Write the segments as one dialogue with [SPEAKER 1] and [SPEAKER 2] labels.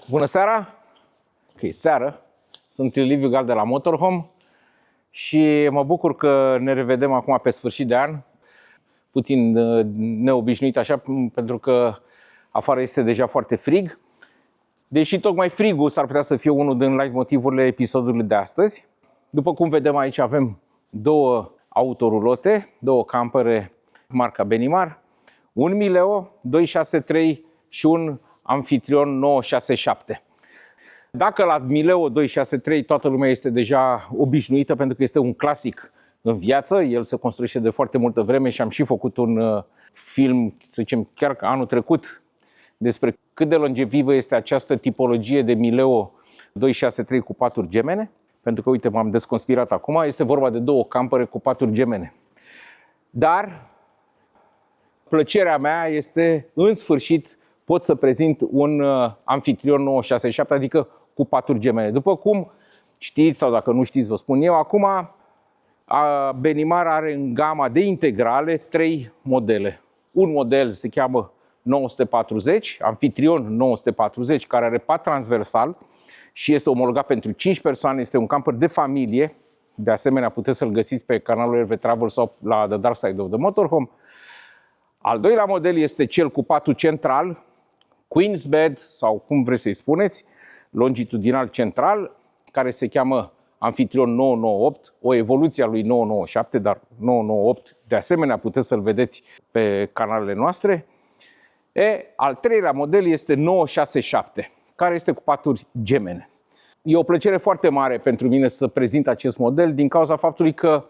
[SPEAKER 1] Bună seara! Că e seară. Sunt Liviu Gal de la Motorhome și mă bucur că ne revedem acum pe sfârșit de an. Puțin neobișnuit așa, pentru că afară este deja foarte frig. Deși tocmai frigul s-ar putea să fie unul din leitmotivurile episodului de astăzi. După cum vedem aici avem două autorulote, două campere marca Benimar, un Mileo 263 și un Amphitryon 967. Dacă la Mileo 263 toată lumea este deja obișnuită pentru că este un clasic în viață, el se construiește de foarte multă vreme și am și făcut un film, să zicem, chiar anul trecut despre cât de longevivă este această tipologie de Mileo 263 cu paturi gemene. Pentru că, uite, m-am desconspirat acum, este vorba de două campere cu paturi gemene. Dar plăcerea mea este, în sfârșit, pot să prezint un Amphitryon 967, adică cu paturi gemene. După cum știți, sau dacă nu știți, vă spun eu, acum Benimar are în gama de integrale 3 modele. Un model se cheamă 940, Amphitryon 940, care are pat transversal și este omologat pentru 5 persoane, este un camper de familie. De asemenea, puteți să-l găsiți pe canalul RV Travel sau la The Dark Side of the Motorhome. Al doilea model este cel cu patul central, Queen's Bed, sau cum vreți să-i spuneți, longitudinal central, care se cheamă Amphitryon 998, o evoluție a lui 997, dar 998, de asemenea, puteți să-l vedeți pe canalele noastre. Al treilea model este 967, care este cu paturi gemene. E o plăcere foarte mare pentru mine să prezint acest model din cauza faptului că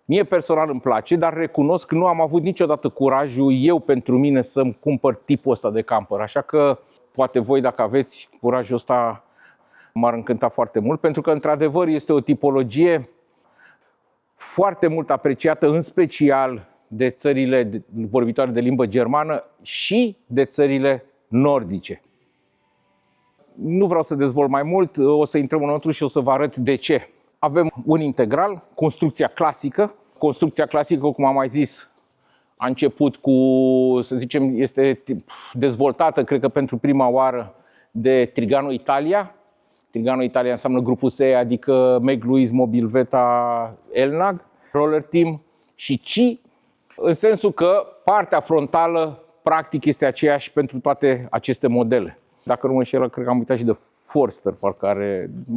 [SPEAKER 1] mie personal îmi place, dar recunosc că nu am avut niciodată curajul eu pentru mine să-mi cumpăr tipul ăsta de camper. Așa că poate voi, dacă aveți curajul ăsta, m-ar încânta foarte mult, pentru că într-adevăr este o tipologie foarte mult apreciată, în special de țările vorbitoare de limbă germană și de țările nordice. Nu vreau să dezvolt mai mult, o să intrăm înăuntru și o să vă arăt de ce. Avem un integral, construcția clasică. Construcția clasică, cum am mai zis, a început cu, să zicem, este dezvoltată, cred că pentru prima oară, de Trigano Italia. Trigano Italia înseamnă grupul SE, adică Meg Luis, Mobilveta, Elnag, Roller Team și CI, în sensul că partea frontală, practic, este aceeași pentru toate aceste modele. Dacă nu mă înșel, cred că am uitat și de Forster,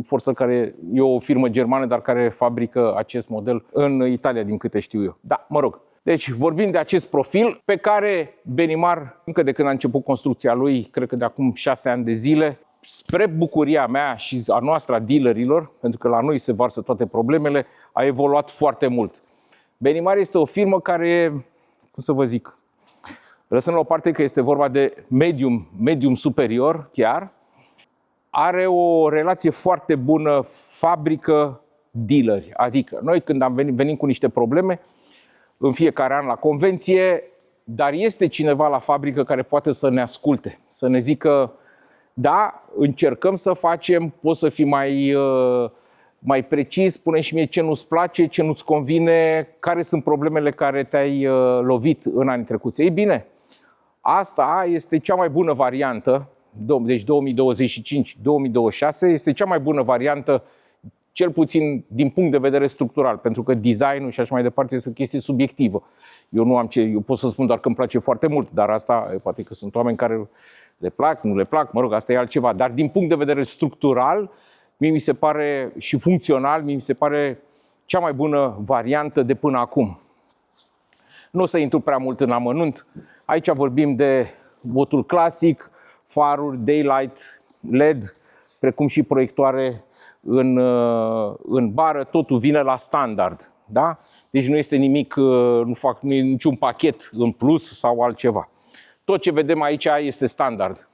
[SPEAKER 1] Forster care e o firmă germană, dar care fabrică acest model în Italia, din câte știu eu. Da, mă rog. Deci vorbim de acest profil pe care Benimar, încă de când a început construcția lui, cred că de acum 6 ani de zile, spre bucuria mea și a noastră, a dealerilor, pentru că la noi se varsă toate problemele, a evoluat foarte mult. Benimar este o firmă care, cum să vă zic, lăsând la o parte că este vorba de medium superior chiar, are o relație foarte bună fabrică-dealeri. Adică noi când venim cu niște probleme, în fiecare an la convenție, dar este cineva la fabrică care poate să ne asculte, să ne zică, da, încercăm să facem, poți să fii mai precis, spune și mie ce nu-ți place, ce nu-ți convine, care sunt problemele care te-ai lovit în anii trecuți. Ei bine, asta este cea mai bună variantă, deci 2025-2026 este cea mai bună variantă, cel puțin din punct de vedere structural, pentru că designul și așa mai departe este o chestie subiectivă. Eu pot să spun doar că îmi place foarte mult, dar asta, poate că sunt oameni care le plac, nu le plac, mă rog, asta e altceva. Dar din punct de vedere structural, mie mi se pare, și funcțional, mie mi se pare cea mai bună variantă de până acum. Nu o să intru prea mult în amănunt. Aici vorbim de botul clasic, faruri, daylight, LED, precum și proiectoare în bară. Totul vine la standard. Da? Deci nu este nimic, nu fac niciun pachet în plus sau altceva. Tot ce vedem aici este standard.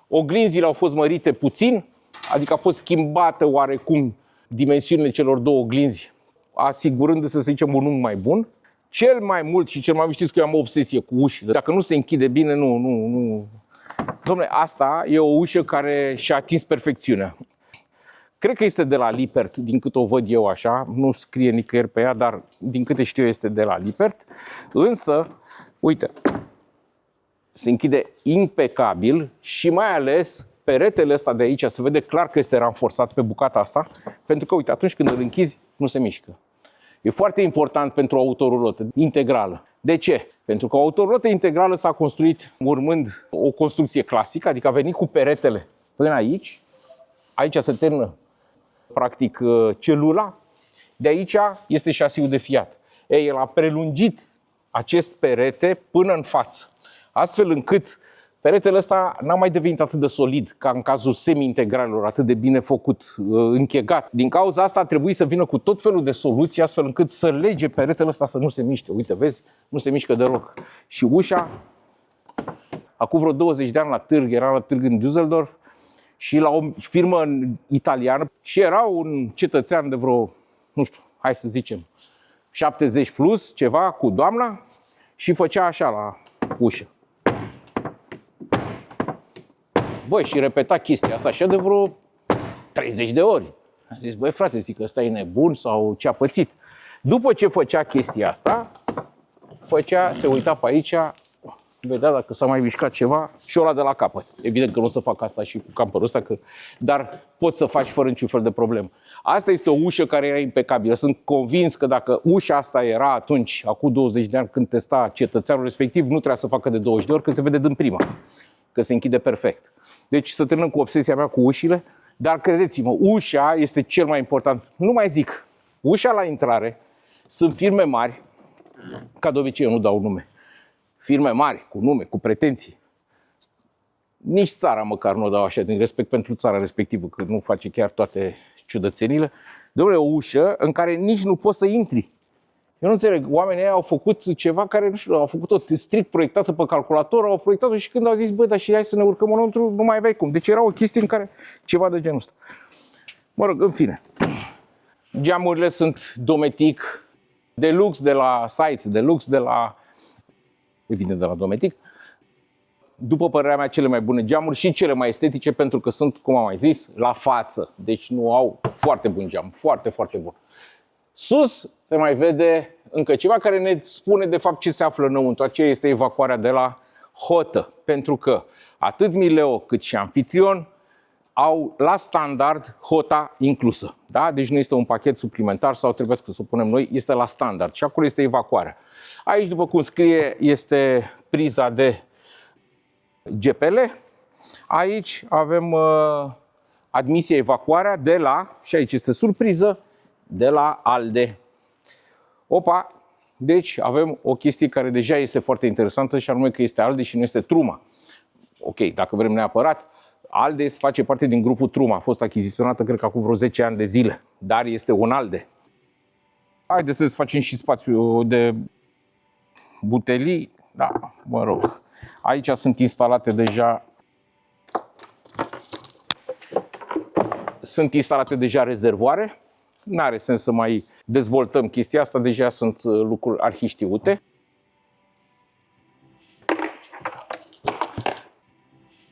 [SPEAKER 1] Oglinzile au fost mărite puțin, adică a fost schimbată oarecum dimensiunile celor două oglinzi, asigurându-se, să zicem, un unghi mai bun. Cel mai mult și cel mai mult, știți că eu am o obsesie cu uși. Dacă nu se închide bine, nu. Dom'le, asta e o ușă care și-a atins perfecțiunea. Cred că este de la Lippert, din cât o văd eu așa. Nu scrie nicăieri pe ea, dar din câte știu este de la Lippert. Însă, uite, se închide impecabil și mai ales peretele ăsta de aici se vede clar că este ranforsat pe bucata asta, pentru că, uite, atunci când îl închizi, nu se mișcă. E foarte important pentru o autorulotă integrală. De ce? Pentru că o autorulotă integrală s-a construit urmând o construcție clasică, adică a venit cu peretele până aici. Aici se termină, practic, celula. De aici este șasiul de fiat. El a prelungit acest perete până în față, astfel încât peretele ăsta n-a mai devenit atât de solid ca în cazul semi-integralelor, atât de bine făcut, închegat. Din cauza asta a trebuit să vină cu tot felul de soluții, astfel încât să lege peretele ăsta să nu se miște. Uite, vezi? Nu se mișcă deloc. Și ușa, acum vreo 20 de ani la târg, era la târg în Düsseldorf, și la o firmă italiană, și era un cetățean de vreo, nu știu, hai să zicem, 70 plus, ceva, cu doamna, și făcea așa la ușă. Băi, și repeta chestia asta așa de vreo 30 de ori. Am zis, băi frate, zic că ăsta e nebun sau ce-a pățit. După ce făcea chestia asta, se uita pe aici, vedea dacă s-a mai mișcat ceva și ăla de la capăt. Evident că nu o să fac asta și cu camperul ăsta, dar poți să faci fără niciun fel de problemă. Asta este o ușă care era impecabilă. Sunt convins că dacă ușa asta era atunci, acum 20 de ani, când testa cetățeanul respectiv, nu trebuia să facă de 20 de ori, că se vede din prima, că se închide perfect. Deci să terminăm cu obsesia mea cu ușile, dar credeți-mă, ușa este cel mai important. Nu mai zic, ușa la intrare, sunt firme mari, ca de obicei eu nu dau nume, firme mari, cu nume, cu pretenții. Nici țara măcar nu o dau așa, din respect pentru țara respectivă, că nu face chiar toate ciudățenile. Dom'le, o ușă în care nici nu poți să intri. Eu nu înțeleg, oamenii ăia au făcut ceva care, nu știu, au făcut-o strict proiectată pe calculator, au proiectat-o și când au zis, bă, dar și hai să ne urcăm înăuntru, nu mai aveai cum. Deci era o chestie în care ceva de genul ăsta. Mă rog, în fine. Geamurile sunt Dometic, de lux de la Seitz, de lux de la, evident, de la Dometic. După părerea mea, cele mai bune geamuri și cele mai estetice, pentru că sunt, cum am mai zis, la față. Deci nu au foarte bun geam, foarte, foarte bun. Sus se mai vede încă ceva care ne spune de fapt ce se află înăuntru. Aceea este evacuarea de la hotă. Pentru că atât Mileo cât și Amphitryon au la standard hota inclusă. Da? Deci nu este un pachet suplimentar sau trebuie să o punem noi, este la standard. Și acolo este evacuarea. Aici, după cum scrie, este priza de GPL. Aici avem admisia, evacuarea de la, și aici este surpriză, de la ALDE. Opa! Deci avem o chestie care deja este foarte interesantă și anume că este ALDE și nu este Truma. Ok, dacă vrem neapărat, ALDE face parte din grupul Truma. A fost achiziționată, cred că acum vreo 10 ani de zile, dar este un ALDE. Haideți să facem și spațiu de butelii. Da, mă rog. Aici sunt instalate deja rezervoare. N-are sens să mai dezvoltăm chestia asta, deja sunt lucruri arhiștiute.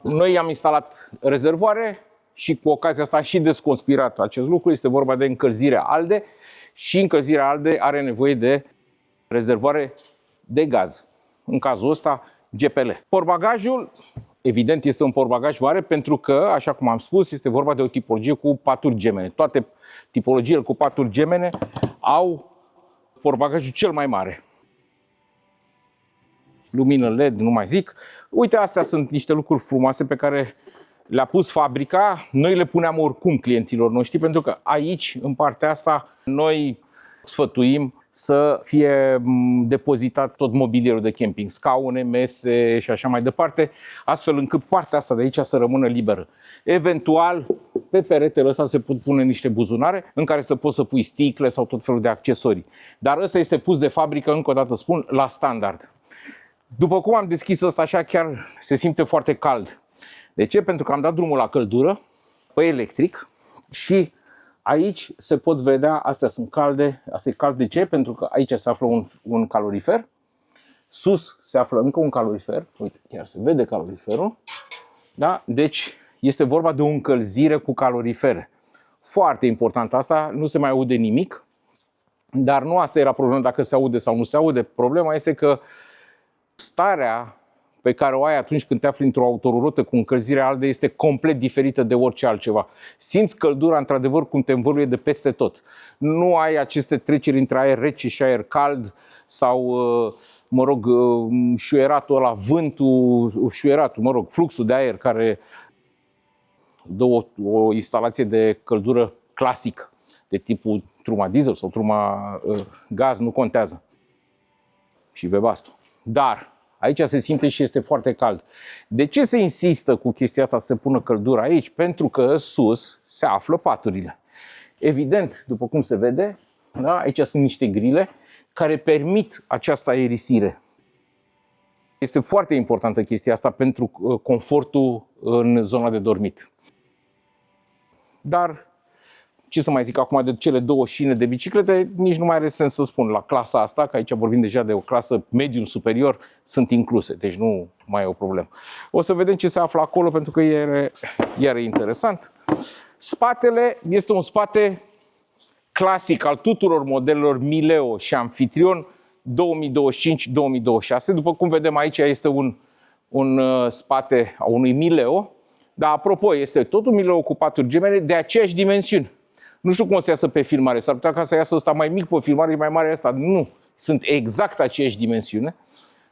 [SPEAKER 1] Noi am instalat rezervoare și cu ocazia asta și desconspirat acest lucru. Este vorba de încălzirea ALDE și încălzirea ALDE are nevoie de rezervoare de gaz. În cazul ăsta, GPL. Portbagajul, evident, este un portbagaj mare pentru că, așa cum am spus, este vorba de o tipologie cu paturi gemene. Toate tipologiile cu paturi gemene au portbagajul cel mai mare. Lumină LED, nu mai zic. Uite, astea sunt niște lucruri frumoase pe care le-a pus fabrica. Noi le puneam oricum clienților noștri, pentru că aici, în partea asta, noi sfătuim să fie depozitat tot mobilierul de camping, scaune, mese și așa mai departe, astfel încât partea asta de aici să rămână liberă. Eventual, pe peretele ăsta se pot pune niște buzunare în care să poți să pui sticle sau tot felul de accesorii. Dar ăsta este pus de fabrică, încă o dată spun, la standard. După cum am deschis ăsta așa, chiar se simte foarte cald. De ce? Pentru că am dat drumul la căldură pe electric și aici se pot vedea, astea sunt calde. Asta e cald de ce? Pentru că aici se află un calorifer. Sus se află încă un calorifer. Uite, chiar se vede caloriferul. Da? Deci este vorba de o încălzire cu calorifere. Foarte important asta, nu se mai aude nimic. Dar nu asta era problema, dacă se aude sau nu se aude. Problema este că starea pe care o ai atunci când te afli într-o autorotă cu încălzire aldă este complet diferită de orice altceva. Simți căldura, într-adevăr, cum te învăluie de peste tot. Nu ai aceste treceri între aer rece și aer cald sau, mă rog, șuieratul ăla, fluxul de aer care dă o instalație de căldură clasică, de tipul truma diesel sau truma gaz, nu contează. Și Webasto. Dar aici se simte și este foarte cald. De ce se insistă cu chestia asta să se pună căldură aici? Pentru că sus se află paturile. Evident, după cum se vede, da, aici sunt niște grile care permit această aerisire. Este foarte importantă chestia asta pentru confortul în zona de dormit. Dar ce să mai zic acum de cele două șine de biciclete, nici nu mai are sens să spun. La clasa asta, că aici vorbim deja de o clasă medium superior, sunt incluse, deci nu mai e o problemă. O să vedem ce se află acolo, pentru că iar e interesant. Spatele este un spate clasic al tuturor modelelor Mileo și Amphitryon 2025-2026. După cum vedem aici este un spate a unui Mileo, dar apropo este tot un Mileo cu paturi gemene de aceeași dimensiuni. Nu știu cum o să iasă pe filmare, s-ar putea ca să iasă ăsta mai mic pe filmare și mai mare ăsta. Nu, sunt exact aceeași dimensiune.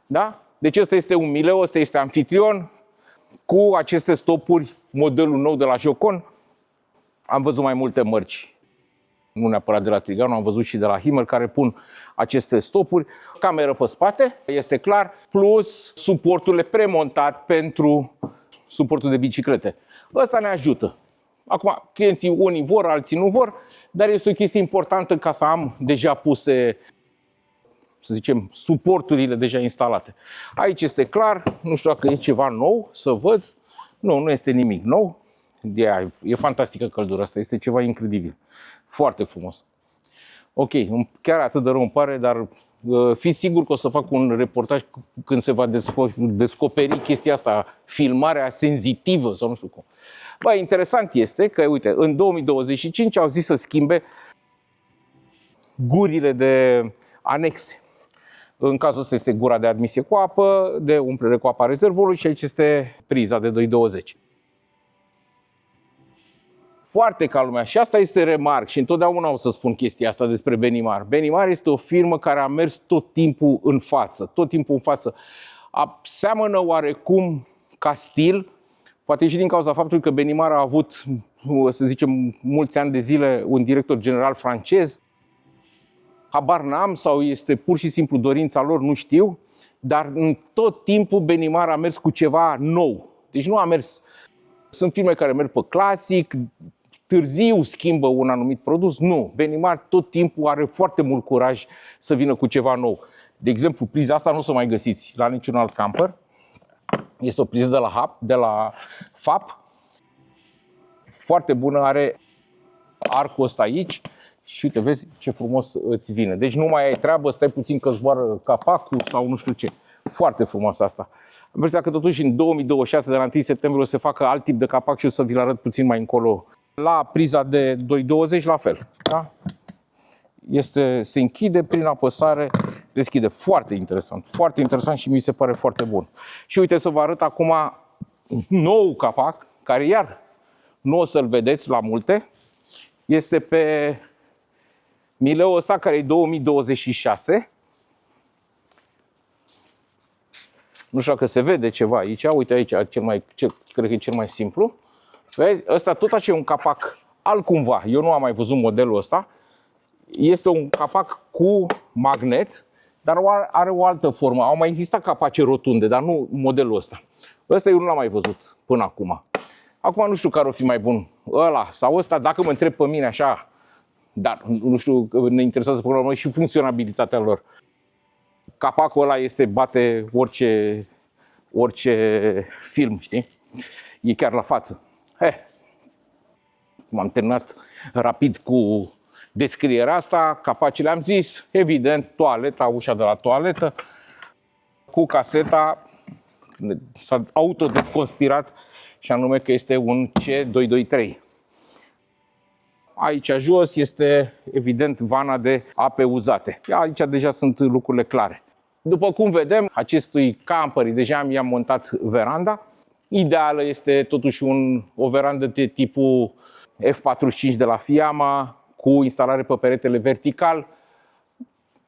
[SPEAKER 1] Da? Deci ăsta este un Mileo, ăsta este Amphitryon cu aceste stopuri, modelul nou de la Jocon. Am văzut mai multe mărci, nu neapărat de la Trigano, am văzut și de la Himmer, care pun aceste stopuri. Cameră pe spate, este clar, plus suporturile premontat pentru suportul de biciclete. Ăsta ne ajută. Acum, clienții unii vor, alții nu vor, dar este o chestie importantă ca să am deja puse, să zicem, suporturile deja instalate. Aici este clar, nu știu dacă e ceva nou, să văd. Nu, nu este nimic nou. E fantastică căldura asta, este ceva incredibil. Foarte frumos. Ok, chiar atât de rău îmi pare, dar fiți sigur că o să fac un reportaj când se va descoperi chestia asta, filmarea senzitivă sau nu știu cum. Bă, interesant este că, uite, în 2025 au zis să schimbe gurile de anexe. În cazul ăsta este gura de admisie cu apă, de umplere cu apa a rezervorului și aici este priza de 220. Foarte ca lumea. Și asta este remarc și întotdeauna o să spun chestia asta despre Benimar. Benimar este o firmă care a mers tot timpul în față. Tot timpul în față. Seamănă oarecum ca stil, poate și din cauza faptului că Benimar a avut, să zicem, mulți ani de zile un director general francez. Habar n-am sau este pur și simplu dorința lor, nu știu. Dar în tot timpul Benimar a mers cu ceva nou. Deci nu a mers... Sunt firme care merg pe clasic, târziu schimbă un anumit produs. Nu, Benimar tot timpul are foarte mult curaj să vină cu ceva nou. De exemplu, priza asta nu o să mai găsiți la niciun alt camper. Este o priză de la FAP. Foarte bună, are arcul ăsta aici. Și uite, vezi ce frumos îți vine. Deci nu mai ai treabă, stai puțin că zboară capacul sau nu știu ce. Foarte frumos asta. Am impresia că totuși în 2026, de la 1 septembrie, o să facă alt tip de capac și o să vi-l arăt puțin mai încolo. La priza de 220 la fel. Da? Se închide prin apăsare, se deschide. Foarte interesant și mi se pare foarte bun. Și uite să vă arăt acum nou capac, care iar nu o să-l vedeți la multe. Este pe Mileo ăsta, care e 2026. Nu știu dacă se vede ceva aici. Uite aici, cred că e cel mai simplu. Vezi? Ăsta tot așa e un capac altcumva. Eu nu am mai văzut modelul ăsta. Este un capac cu magnet, dar are o altă formă. Au mai existat capace rotunde, dar nu modelul ăsta. Ăsta eu nu l-am mai văzut până acum. Acum nu știu care o fi mai bun, ăla sau ăsta, dacă mă întreb pe mine așa. Dar nu știu, ne interesează până la urmă și funcționalitatea lor. Capacul ăla bate orice film, știi? E chiar la față. M-am terminat rapid cu descrierea asta. Capacele am zis, evident, toaleta, ușa de la toaletă, cu caseta, s-a autodesconspirat și anume că este un C223. Aici jos este, evident, vana de ape uzate. Aici deja sunt lucrurile clare. După cum vedem, acestui camper deja i-am montat veranda. Ideală este totuși o verandă de tipul F45 de la Fiamma, cu instalare pe peretele vertical.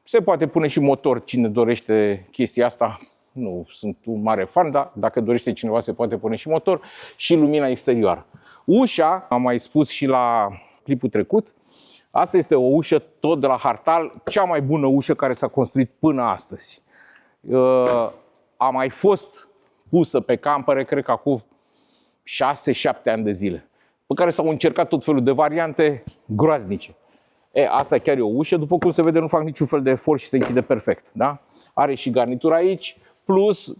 [SPEAKER 1] Se poate pune și motor, cine dorește chestia asta. Nu sunt un mare fan, dar dacă dorește cineva se poate pune și motor și lumina exterioară. Ușa, am mai spus și la clipul trecut, asta este o ușă tot de la Hartal, cea mai bună ușă care s-a construit până astăzi. A mai fost pusă pe campere, cred că acum 6-7 ani de zile, pe care s-au încercat tot felul de variante groaznice. Asta chiar e o ușă, după cum se vede, nu fac niciun fel de efort și se închide perfect. Da? Are și garnitura aici, plus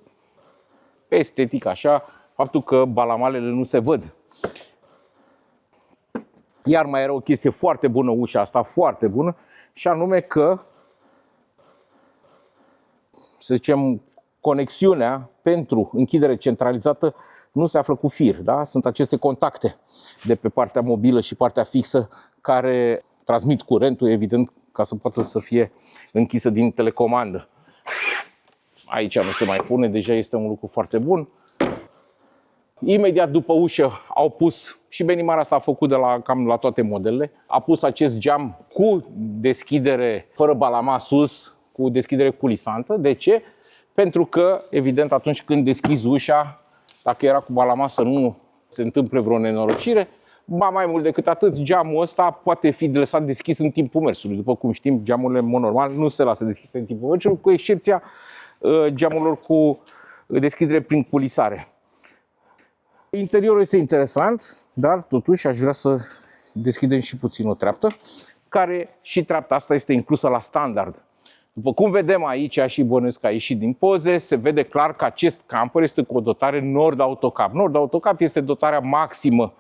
[SPEAKER 1] estetic așa, faptul că balamalele nu se văd. Iar mai era o chestie foarte bună ușa asta, foarte bună, și anume că, să zicem, conexiunea pentru închidere centralizată nu se află cu fir. Da? Sunt aceste contacte de pe partea mobilă și partea fixă care transmit curentul, evident, ca să poată să fie închisă din telecomandă. Aici nu se mai pune, deja este un lucru foarte bun. Imediat după ușă au pus, și Benimar asta a făcut cam la toate modelele, a pus acest geam cu deschidere fără balama sus, cu deschidere culisantă. De ce? Pentru că, evident, atunci când deschizi ușa, dacă era cu balama să nu se întâmple vreo nenorocire, ba mai mult decât atât, geamul ăsta poate fi lăsat deschis în timpul mersului. După cum știm, geamurile, în mod normal, nu se lasă deschise în timpul mersului, cu excepția geamurilor cu deschidere prin culisare. Interiorul este interesant, dar totuși aș vrea să deschidem și puțin o treaptă, care și treapta asta este inclusă la standard. După cum vedem aici, și bănuiesc că a ieșit din poze, se vede clar că acest camper este cu o dotare Nord AutoCap. Nord AutoCap este dotarea maximă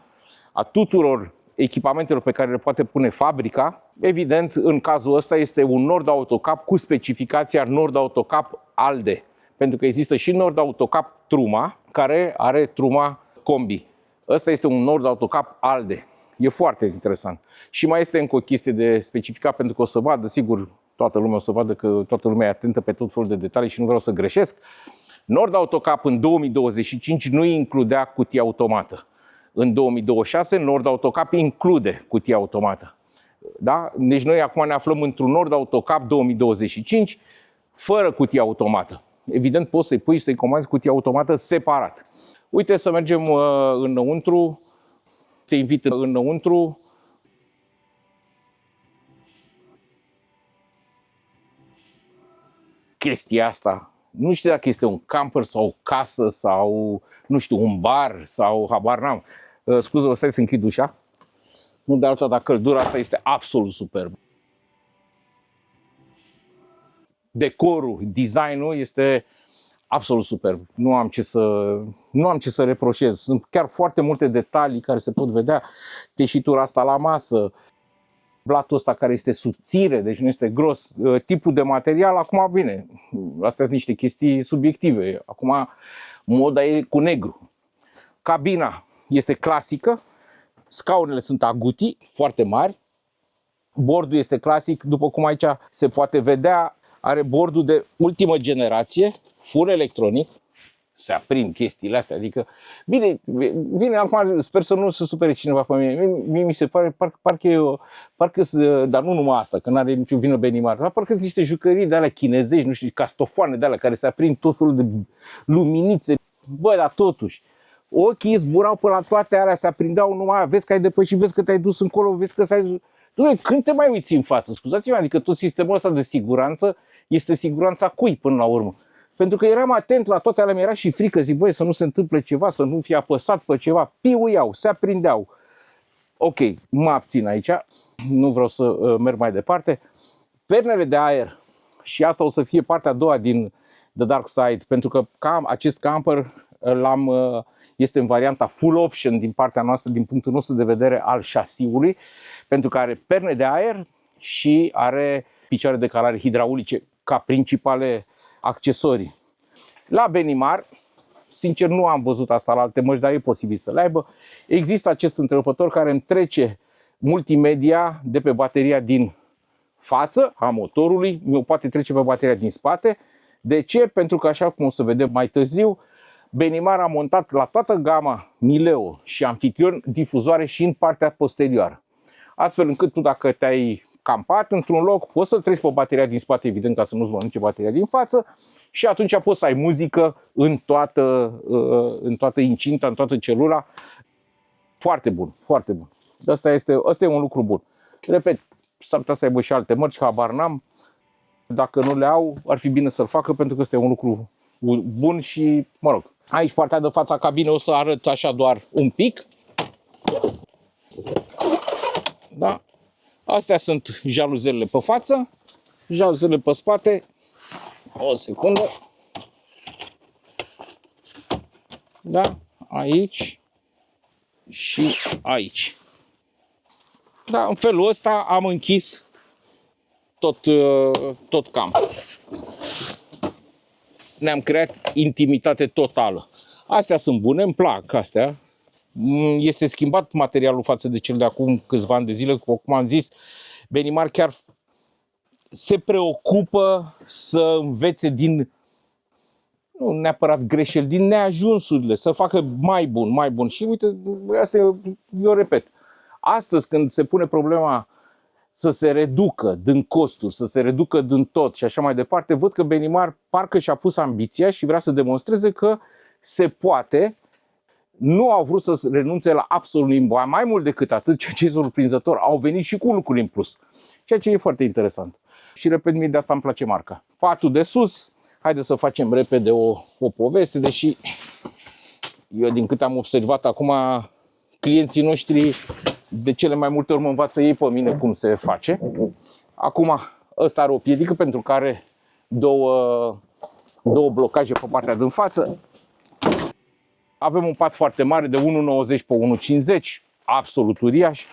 [SPEAKER 1] a tuturor echipamentelor pe care le poate pune fabrica. Evident, în cazul ăsta este un Nord AutoCap cu specificația Nord AutoCap ALDE, pentru că există și Nord AutoCap Truma, care are truma combi. Ăsta este un Nord AutoCap ALDE. E foarte interesant. Și mai este încă o chestie de specificat, pentru că o să vadă, sigur, toată lumea o să vadă că toată lumea e atentă pe tot felul de detalii și nu vreau să greșesc. Nord AutoCap în 2025 nu includea cutie automată. În 2026, Nord AutoCap include cutie automată. Da? Deci noi acum ne aflăm într-un Nord AutoCap 2025 fără cutie automată. Evident, poți să-i comanzi cutia automată separat. Uite, să mergem înăuntru. Te invit înăuntru. Chestia asta, nu știu dacă este un camper sau o casă sau, nu știu, un bar sau habar n-am. Scuze, stai să închid ușa. Nu de alta, dar căldura asta este absolut superb. Decorul, designul este absolut superb. Nu am ce să reproșez. Sunt chiar foarte multe detalii care se pot vedea. Teșitura asta la masă, blatul ăsta care este subțire, deci nu este gros, tipul de material, acum bine, astea sunt niște chestii subiective. Acum moda e cu negru. Cabina este clasică, scaunele sunt aguti, foarte mari. Bordul este clasic, după cum aici se poate vedea, are bordul de ultimă generație, full electronic, se aprind chestiile astea, adică, bine, acum sper să nu se supere cineva pe mine, mie mi se pare, parcă dar nu numai asta, că n-are nicio vină Benimar, dar parcă sunt niște jucării de alea chinezești, nu știu, castofoane de alea care se aprind tot felul de luminițe, bă, dar totuși, ochii zburau până la toate alea, se aprindeau numai, vezi că ai depășit, vezi că te-ai dus încolo, vezi că s-ai dus. Doamne, când te mai uiți în față? Scuzați-mă, adică tot sistemul ăsta de siguranță este siguranța cui până la urmă? Pentru că eram atent la toate alea, mi-era și frică, zic, băi, să nu se întâmple ceva, să nu fie apăsat pe ceva, piuiau, se aprindeau. Ok, mă abțin aici, nu vreau să merg mai departe. Pernele de aer, și asta o să fie partea a doua din The Dark Side, pentru că acest camper este în varianta full option din partea noastră, din punctul nostru de vedere al șasiului, pentru că are perne de aer și are picioare de calare hidraulice ca principale accesorii. La Benimar, sincer nu am văzut asta la alte mărci, dar e posibil să le aibă. Există acest întrerupător care îmi trece multimedia de pe bateria din față a motorului, mi-o poate trece pe bateria din spate, De ce? Pentru că, așa cum o să vedem mai târziu, Benimar a montat la toată gama Mileo și Amphitryon difuzoare și în partea posterioară. Astfel încât tu, dacă te-ai campat într-un loc, poți să treci pe bateria din spate, evident, ca să nu-ți mănânce bateria din față, și atunci poți să ai muzică în toată incinta, în toată celula. Foarte bun, foarte bun. Asta e un lucru bun. Repet, s-ar putea să aibă și alte mărci, habar n-am. Dacă nu le au, ar fi bine să-l facă, pentru că este un lucru bun și, mă rog. Aici, partea de fața cabinei, o să arăt așa doar un pic. Da? Astea sunt jaluzelele pe față, jaluzelele pe spate. O secundă. Da? Aici și aici. Da, în felul ăsta am închis tot campul. Ne-am creat intimitate totală. Astea sunt bune, îmi plac astea. Este schimbat materialul față de cel de acum câțiva ani de zile. Cum am zis, Benimar chiar se preocupă să învețe din, nu neapărat greșeli, din neajunsurile, să facă mai bun, mai bun. Și uite, asta eu repet. Astăzi, când se pune problema să se reducă din costuri, să se reducă din tot și așa mai departe, văd că Benimar parcă și-a pus ambiția și vrea să demonstreze că se poate. Nu au vrut să renunțe la absolut nimic. Mai mult decât atât, ceea ce e surprinzător, au venit și cu lucruri în plus. Ceea ce e foarte interesant. Și repet, mie de asta îmi place marca. Patul de sus, haideți să facem repede o poveste, deși eu, din câte am observat acum, clienții noștri de cele mai multe ori mă învață ei pe mine cum se face. Acum, ăsta are o piedică pentru că are două blocaje pe partea din față. Avem un pat foarte mare de 1,90 pe 1,50, absolut uriaș,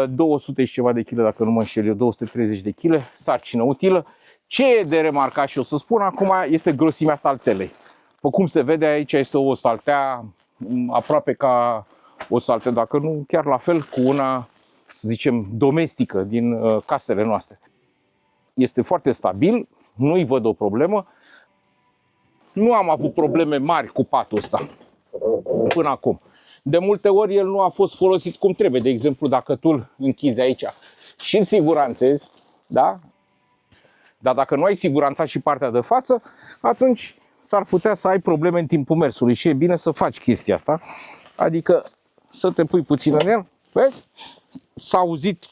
[SPEAKER 1] 200 și ceva de kg, dacă nu mă înșel eu, 230 de kg, sarcină utilă. Ce e de remarcat și o să spun acum este grosimea saltelei. După cum se vede aici, este o saltea aproape ca o saltea, dacă nu chiar la fel, cu una, să zicem, domestică din casele noastre. Este foarte stabil, nu-i văd o problemă. Nu am avut probleme mari cu patul ăsta până acum. De multe ori el nu a fost folosit cum trebuie. De exemplu, dacă tu îl închizi aici și îl siguranțezi, da? Dar dacă nu ai siguranța și partea de față, atunci s-ar putea să ai probleme în timpul mersului și e bine să faci chestia asta. Adică să te pui puțin în el, vezi? S-a auzit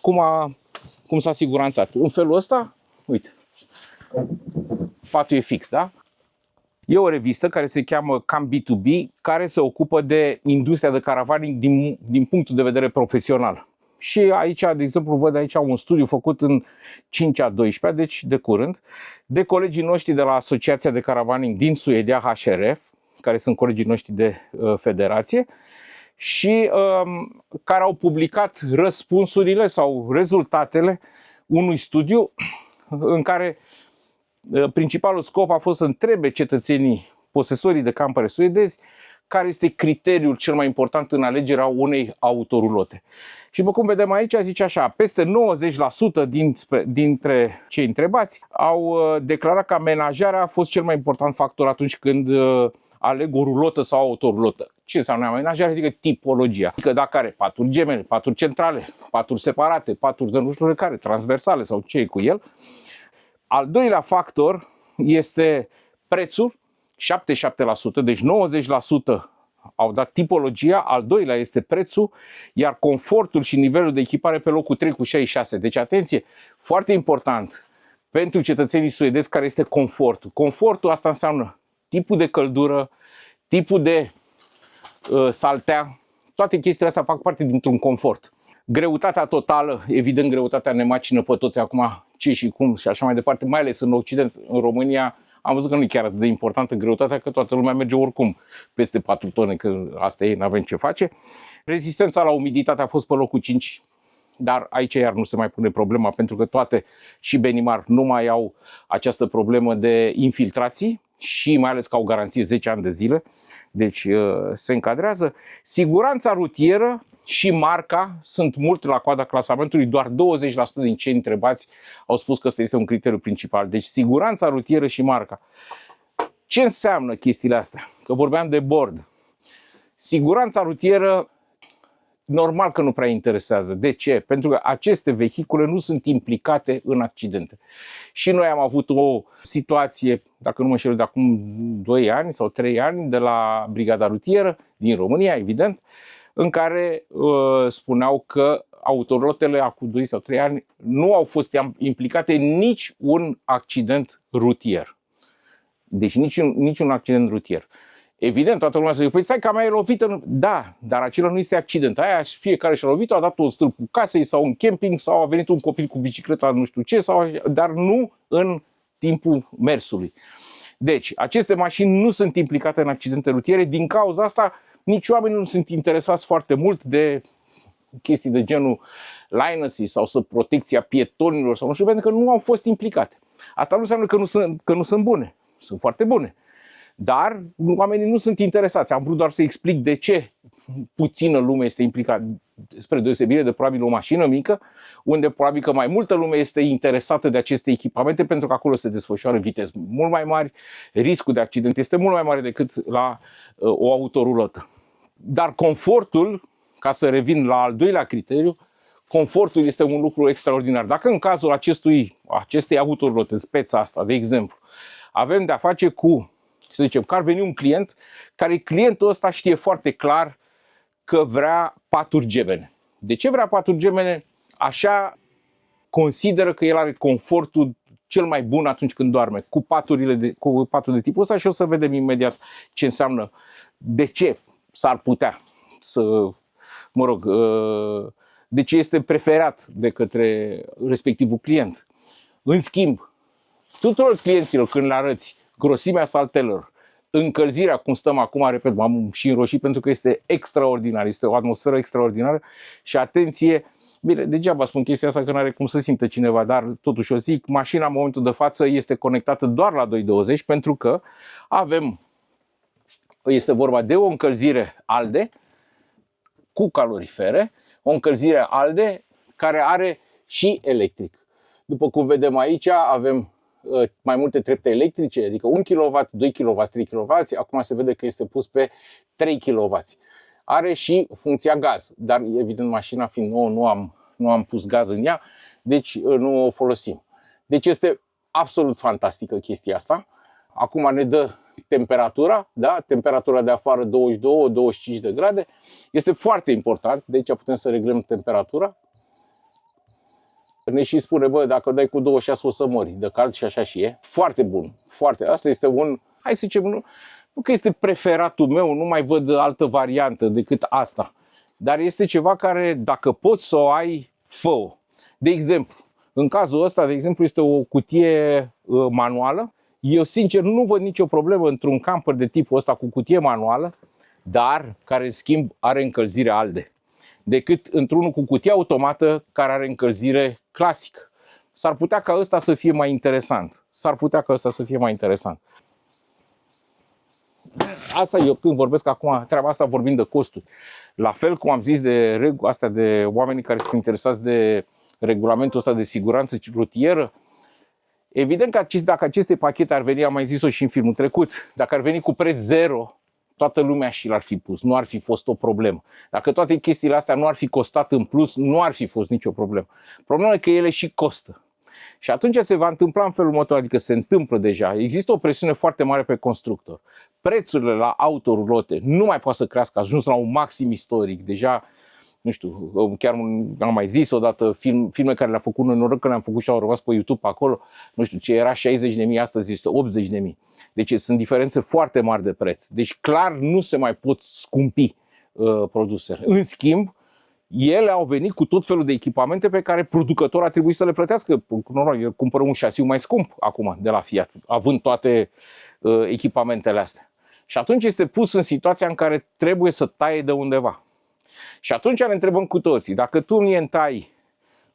[SPEAKER 1] cum s-a siguranțat. În felul ăsta, uite, patul e fix, da? E o revistă care se cheamă Cam B2B, care se ocupă de industria de caravaning din punctul de vedere profesional. Și aici, de exemplu, văd aici un studiu făcut în 5/12, deci de curând, de colegii noștri de la Asociația de Caravaning din Suedia, HRF, care sunt colegii noștri de federație, și care au publicat răspunsurile sau rezultatele unui studiu în care principalul scop a fost să întrebe cetățenii, posesorii de campere suedezi, care este criteriul cel mai important în alegerea unei autorulote. Și după cum vedem aici, zice așa, peste 90% dintre cei întrebați au declarat că amenajarea a fost cel mai important factor atunci când aleg o rulotă sau o autorulotă. Ce înseamnă amenajare? Adică tipologia. Adică dacă are paturi gemene, paturi centrale, paturi separate, paturi de nu știu care, transversale sau ce e cu el. Al doilea factor este prețul, 77%, deci 90% au dat tipologia, al doilea este prețul, iar confortul și nivelul de echipare pe locul 3 cu 66. Deci atenție, foarte important pentru cetățenii suedezi care este confortul. Confortul asta înseamnă tipul de căldură, tipul de saltea, toate chestiile astea fac parte dintr-un confort. Greutatea totală, evident greutatea ne macină pe toți acum ce și cum și așa mai departe, mai ales în Occident, în România, am văzut că nu e chiar atât de importantă greutatea, că toată lumea merge oricum peste 4 tone, că asta e, n-avem ce face. Rezistența la umiditate a fost pe locul 5, dar aici iar nu se mai pune problema, pentru că toate și Benimar nu mai au această problemă de infiltrații și mai ales că au garanție 10 ani de zile, deci se încadrează. Siguranța rutieră și marca sunt mult la coada clasamentului, doar 20% din cei întrebați au spus că ăsta este un criteriu principal. Deci siguranța rutieră și marca. Ce înseamnă chestiile astea? Că vorbeam de bord. Siguranța rutieră normal că nu prea interesează. De ce? Pentru că aceste vehicule nu sunt implicate în accidente. Și noi am avut o situație, dacă nu mă înșel, de acum 2 ani sau 3 ani, de la Brigada Rutieră din România, evident, în care spuneau că autorotele acum 2 sau 3 ani nu au fost implicate în nici un accident rutier. Deci niciun accident rutier. Evident, toată lumea se zice, păi stai că mea e lovită. Da, dar acela nu este accident. Aia fiecare și-a lovit, a dat un stâlp cu casei sau un camping sau a venit un copil cu bicicleta nu știu ce, dar nu în timpul mersului. Deci, aceste mașini nu sunt implicate în accidente rutiere. Din cauza asta, nici oamenii nu sunt interesați foarte mult de chestii de genul lane assist sau protecția pietonilor sau nu știu, pentru că nu au fost implicate. Asta nu înseamnă că nu sunt bune. Sunt foarte bune. Dar oamenii nu sunt interesați. Am vrut doar să explic de ce puțină lume este implicată, spre deosebire de probabil o mașină mică, unde probabil că mai multă lume este interesată de aceste echipamente, pentru că acolo se desfășoară viteze mult mai mari, riscul de accident este mult mai mare decât la o autorulotă. Dar confortul, ca să revin la al doilea criteriu, confortul este un lucru extraordinar. Dacă în cazul acestei autorulote, în speța asta, de exemplu, avem de-a face cu, să zicem, că ar veni un client care clientul ăsta știe foarte clar că vrea paturi gemene. De ce vrea paturi gemene? Așa consideră că el are confortul cel mai bun atunci când doarme, cu paturi de tipul ăsta, și o să vedem imediat ce înseamnă, de ce s-ar putea să, mă rog, de ce este preferat de către respectivul client. În schimb, tuturor clienților, când le arăți grosimea saltelor, încălzirea, cum stăm acum, repet, m-am și înroșit pentru că este extraordinar, este o atmosferă extraordinară și atenție, bine, degeaba spun chestia asta că nu are cum să simtă cineva, dar totuși o zic, mașina în momentul de față este conectată doar la 220 pentru că este vorba de o încălzire ALDE cu calorifere, o încălzire ALDE care are și electric. După cum vedem aici, avem mai multe trepte electrice, adică 1 kW, 2 kW, 3 kW, acum se vede că este pus pe 3 kW. Are și funcția gaz, dar evident mașina fiind nouă nu am pus gaz în ea, deci nu o folosim. Deci este absolut fantastică chestia asta. Acum ne dă temperatura, da? Temperatura de afară 22-25 de grade. Este foarte important, de aici putem să reglăm temperatura. Ne și spune, bă, dacă dai cu 26 o să mori de cald și așa și e. Foarte bun, foarte. Asta este hai să zicem, nu că este preferatul meu, nu mai văd altă variantă decât asta. Dar este ceva care, dacă poți să o ai, fă-o. De exemplu, în cazul ăsta, de exemplu, este o cutie manuală. Eu, sincer, nu văd nicio problemă într-un camper de tipul ăsta cu cutie manuală, dar care, în schimb, are încălzire ALDE, decât într-unul cu cutie automată care are încălzire clasică. S-ar putea ca ăsta să fie mai interesant. Asta eu când vorbesc acum, treaba asta vorbind de costuri. La fel cum am zis de astea de oamenii care sunt interesați de regulamentul ăsta de siguranță rutieră, evident că dacă aceste pachete ar veni, am mai zis-o și în filmul trecut, dacă ar veni cu preț zero, toată lumea și l-ar fi pus, nu ar fi fost o problemă. Dacă toate chestiile astea nu ar fi costat în plus, nu ar fi fost nicio problemă. Problema e că ele și costă. Și atunci se va întâmpla în felul următor, adică se întâmplă deja. Există o presiune foarte mare pe constructor. Prețurile la autorulote nu mai poate să crească, a ajuns la un maxim istoric. Deja, nu știu, chiar am mai zis odată, filme care le-a făcut, noroc că le-am făcut și au rămas pe YouTube acolo, nu știu ce era 60.000, astăzi este 80.000. Deci sunt diferențe foarte mari de preț. Deci clar nu se mai pot scumpi produsele. În schimb, ele au venit cu tot felul de echipamente pe care producătorul a trebuit să le plătească. El cumpără un șasiu mai scump acum de la Fiat, având toate echipamentele astea. Și atunci este pus în situația în care trebuie să taie de undeva. Și atunci ne întrebăm cu toții, dacă tu mie îmi tai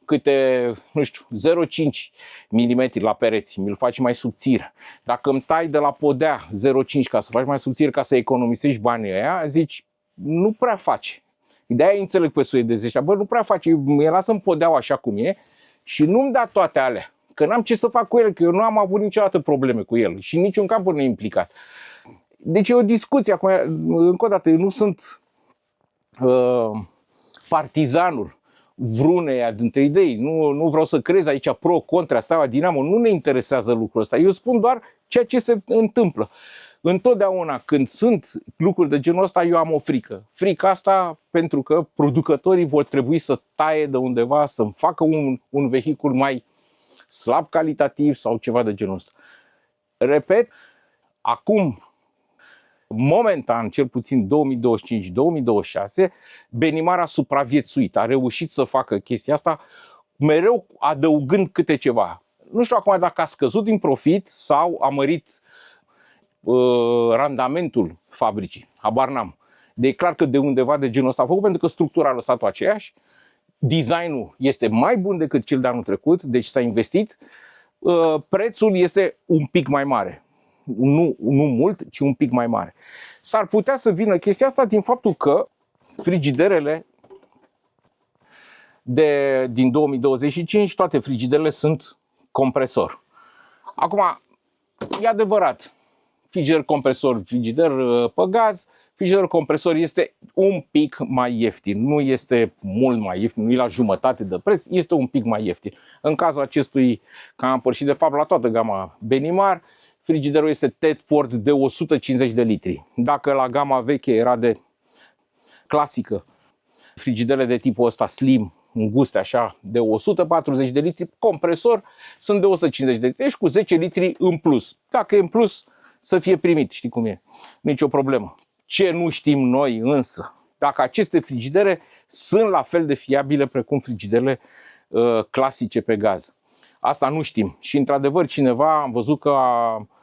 [SPEAKER 1] câte, nu știu, 0,5 mm la pereți, mi-l faci mai subțire. Dacă îmi tai de la podea 0,5 ca să faci mai subțire, ca să economisești banii ăia, zici, nu prea face. De-aia înțeleg pe suedezi ăștia, bă, nu prea face, îi lasă-mi podeaua așa cum e și nu-mi da toate alea, că n-am ce să fac cu el, că eu nu am avut niciodată probleme cu el și niciun campur nu e implicat. Deci e o discuție acum, încă o dată, eu nu sunt partizanul vreuneia dintre idei, nu vreau să crez aici pro, contra, Steaua, Dinamo, nu ne interesează lucrul ăsta, eu spun doar ceea ce se întâmplă. Întotdeauna când sunt lucruri de genul ăsta, eu am o frică. Frica asta pentru că producătorii vor trebui să taie de undeva, să-mi facă un vehicul mai slab calitativ sau ceva de genul ăsta. Repet, acum, momentan, cel puțin 2025-2026, Benimar a supraviețuit, a reușit să facă chestia asta, mereu adăugând câte ceva. Nu știu acum dacă a scăzut din profit sau a mărit randamentul fabricii, habar n-am. De e clar că de undeva de genul ăsta a făcut, pentru că structura a lăsat-o aceeași, designul este mai bun decât cel de anul trecut, deci s-a investit, prețul este un pic mai mare. Nu mult, ci un pic mai mare. S-ar putea să vină chestia asta din faptul că frigiderele din 2025, toate frigiderele sunt compresor. Acum, e adevărat, frigider compresor, frigider pe gaz, frigiderul compresor este un pic mai ieftin, nu este mult mai ieftin, nu e la jumătate de preț, este un pic mai ieftin. În cazul acestui camper și de fapt la toată gama Benimar, frigiderul este Tedford de 150 de litri. Dacă la gama veche era de clasică, frigiderele de tipul ăsta slim, înguste așa, de 140 de litri, compresor sunt de 150 de litri, deci cu 10 litri în plus. Dacă e în plus, să fie primit, știi cum e, nicio problemă. Ce nu știm noi însă, dacă aceste frigidere sunt la fel de fiabile precum frigiderele clasice pe gaz. Asta nu știm. Și într-adevăr cineva, am văzut că